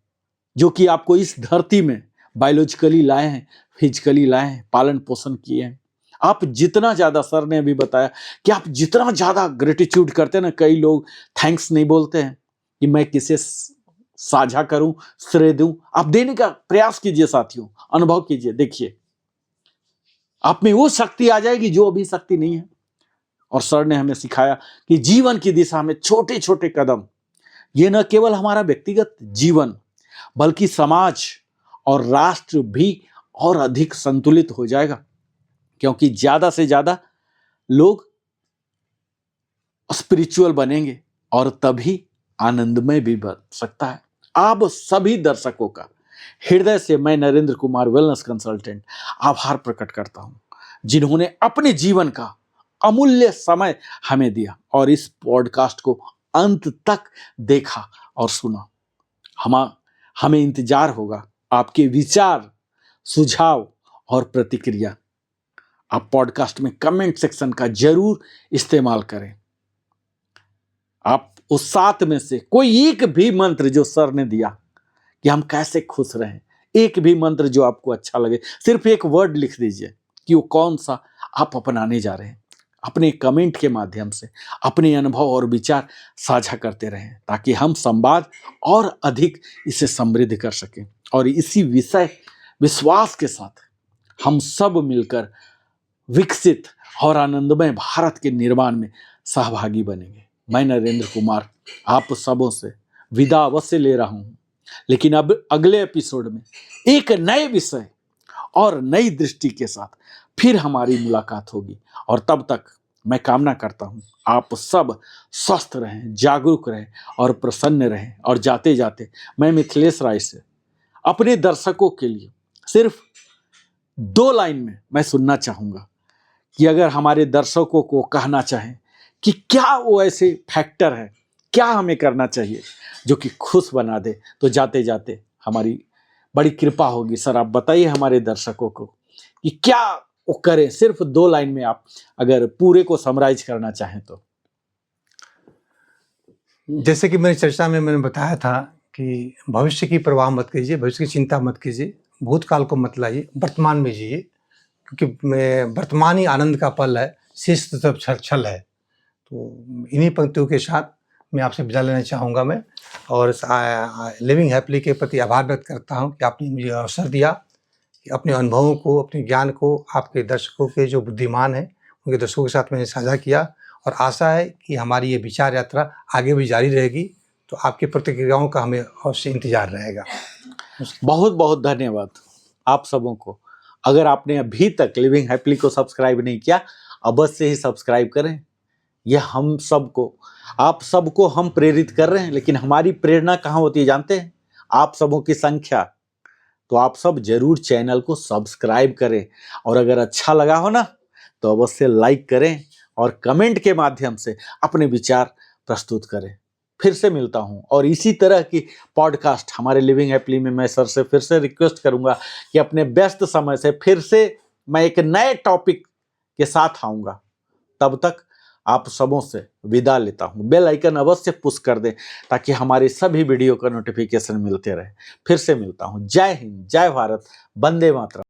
जो कि आपको इस धरती में बायोलॉजिकली लाए हैं, फिजिकली लाए हैं, पालन पोषण किए हैं। आप जितना ज्यादा, सर ने अभी बताया कि आप जितना ज्यादा ग्रेटिट्यूड करते हैं ना, कई लोग थैंक्स नहीं बोलते हैं कि मैं किसे साझा करूं, श्रेय दूं। आप देने का प्रयास कीजिए साथियों, अनुभव कीजिए, देखिए आप में वो शक्ति आ जाएगी जो अभी शक्ति नहीं है। और सर ने हमें सिखाया कि जीवन की दिशा में छोटे छोटे कदम, ये न केवल हमारा व्यक्तिगत जीवन बल्कि समाज और राष्ट्र भी और अधिक संतुलित हो जाएगा, क्योंकि ज्यादा से ज्यादा लोग स्पिरिचुअल बनेंगे और तभी आनंदमय भी बन सकता है। आप सभी दर्शकों का हृदय से मैं नरेंद्र कुमार वेलनेस कंसल्टेंट आभार प्रकट करता हूं, जिन्होंने अपने जीवन का अमूल्य समय हमें दिया और इस पॉडकास्ट को अंत तक देखा और सुना। हमें इंतजार होगा आपके विचार, सुझाव और प्रतिक्रिया। आप पॉडकास्ट में कमेंट सेक्शन का जरूर इस्तेमाल करें। आप उस 7 में से कोई एक भी मंत्र जो सर ने दिया कि हम कैसे खुश रहें, एक भी मंत्र जो आपको अच्छा लगे, सिर्फ एक वर्ड लिख दीजिए कि वो कौन सा आप अपनाने जा रहे हैं। अपने कमेंट के माध्यम से अपने अनुभव और विचार साझा करते रहें ताकि हम संवाद और अधिक इसे समृद्ध कर सकें और इसी विश्वास के साथ हम सब मिलकर विकसित और आनंदमय भारत के निर्माण में सहभागी बनेंगे। मैं नरेंद्र कुमार आप सबों से विदा अवश्य ले रहा हूं, लेकिन अब अगले एपिसोड में एक नए विषय और नई दृष्टि के साथ फिर हमारी मुलाकात होगी और तब तक मैं कामना करता हूं आप सब स्वस्थ रहें, जागरूक रहें और प्रसन्न रहें। और जाते जाते मैं मिथिलेश राय से अपने दर्शकों के लिए सिर्फ 2 लाइन में मैं सुनना चाहूंगा कि अगर हमारे दर्शकों को कहना चाहें कि क्या वो ऐसे फैक्टर है, क्या हमें करना चाहिए जो कि खुश बना दे, तो जाते जाते हमारी बड़ी कृपा होगी। सर आप बताइए हमारे दर्शकों को कि क्या वो करें। सिर्फ 2 लाइन में आप अगर पूरे को समराइज करना चाहें तो। जैसे कि मेरी चर्चा में मैंने बताया था कि भविष्य की परवाह मत कीजिए, भविष्य की चिंता मत कीजिए, भूतकाल को मत लाइए, वर्तमान में जिए, क्योंकि वर्तमान ही आनंद का पल है, शेष तो सब छल है। तो इन्हीं पंक्तियों के साथ मैं आपसे विदा लेना चाहूँगा मैं, और लिविंग हैप्पीली के प्रति आभार व्यक्त करता हूँ कि आपने मुझे अवसर दिया कि अपने अनुभवों को, अपने ज्ञान को आपके दर्शकों के जो बुद्धिमान हैं उनके दर्शकों के साथ मैंने साझा किया, और आशा है कि हमारी ये विचार यात्रा आगे भी जारी रहेगी। तो आपकी प्रतिक्रियाओं का हमें अवश्य इंतजार रहेगा। बहुत बहुत धन्यवाद आप सबों को। अगर आपने अभी तक लिविंग हैप्पीली को सब्सक्राइब नहीं किया, अवश्य ही सब्सक्राइब करें। यह हम सबको, आप सबको हम प्रेरित कर रहे हैं, लेकिन हमारी प्रेरणा कहाँ होती है जानते हैं? आप सबों की संख्या। तो आप सब जरूर चैनल को सब्सक्राइब करें और अगर अच्छा लगा हो ना तो अवश्य लाइक करें और कमेंट के माध्यम से अपने विचार प्रस्तुत करें। फिर से मिलता हूं और इसी तरह की पॉडकास्ट हमारे लिविंग हैप्पीली में मैं सर से फिर से रिक्वेस्ट करूंगा कि अपने व्यस्त समय से फिर से मैं एक नए टॉपिक के साथ आऊंगा। तब तक आप सबों से विदा लेता हूं। बेल आइकन अवश्य पुश कर दें ताकि हमारे सभी वीडियो का नोटिफिकेशन मिलते रहे। फिर से मिलता हूं। जय हिंद, जय भारत, वंदे मातरम।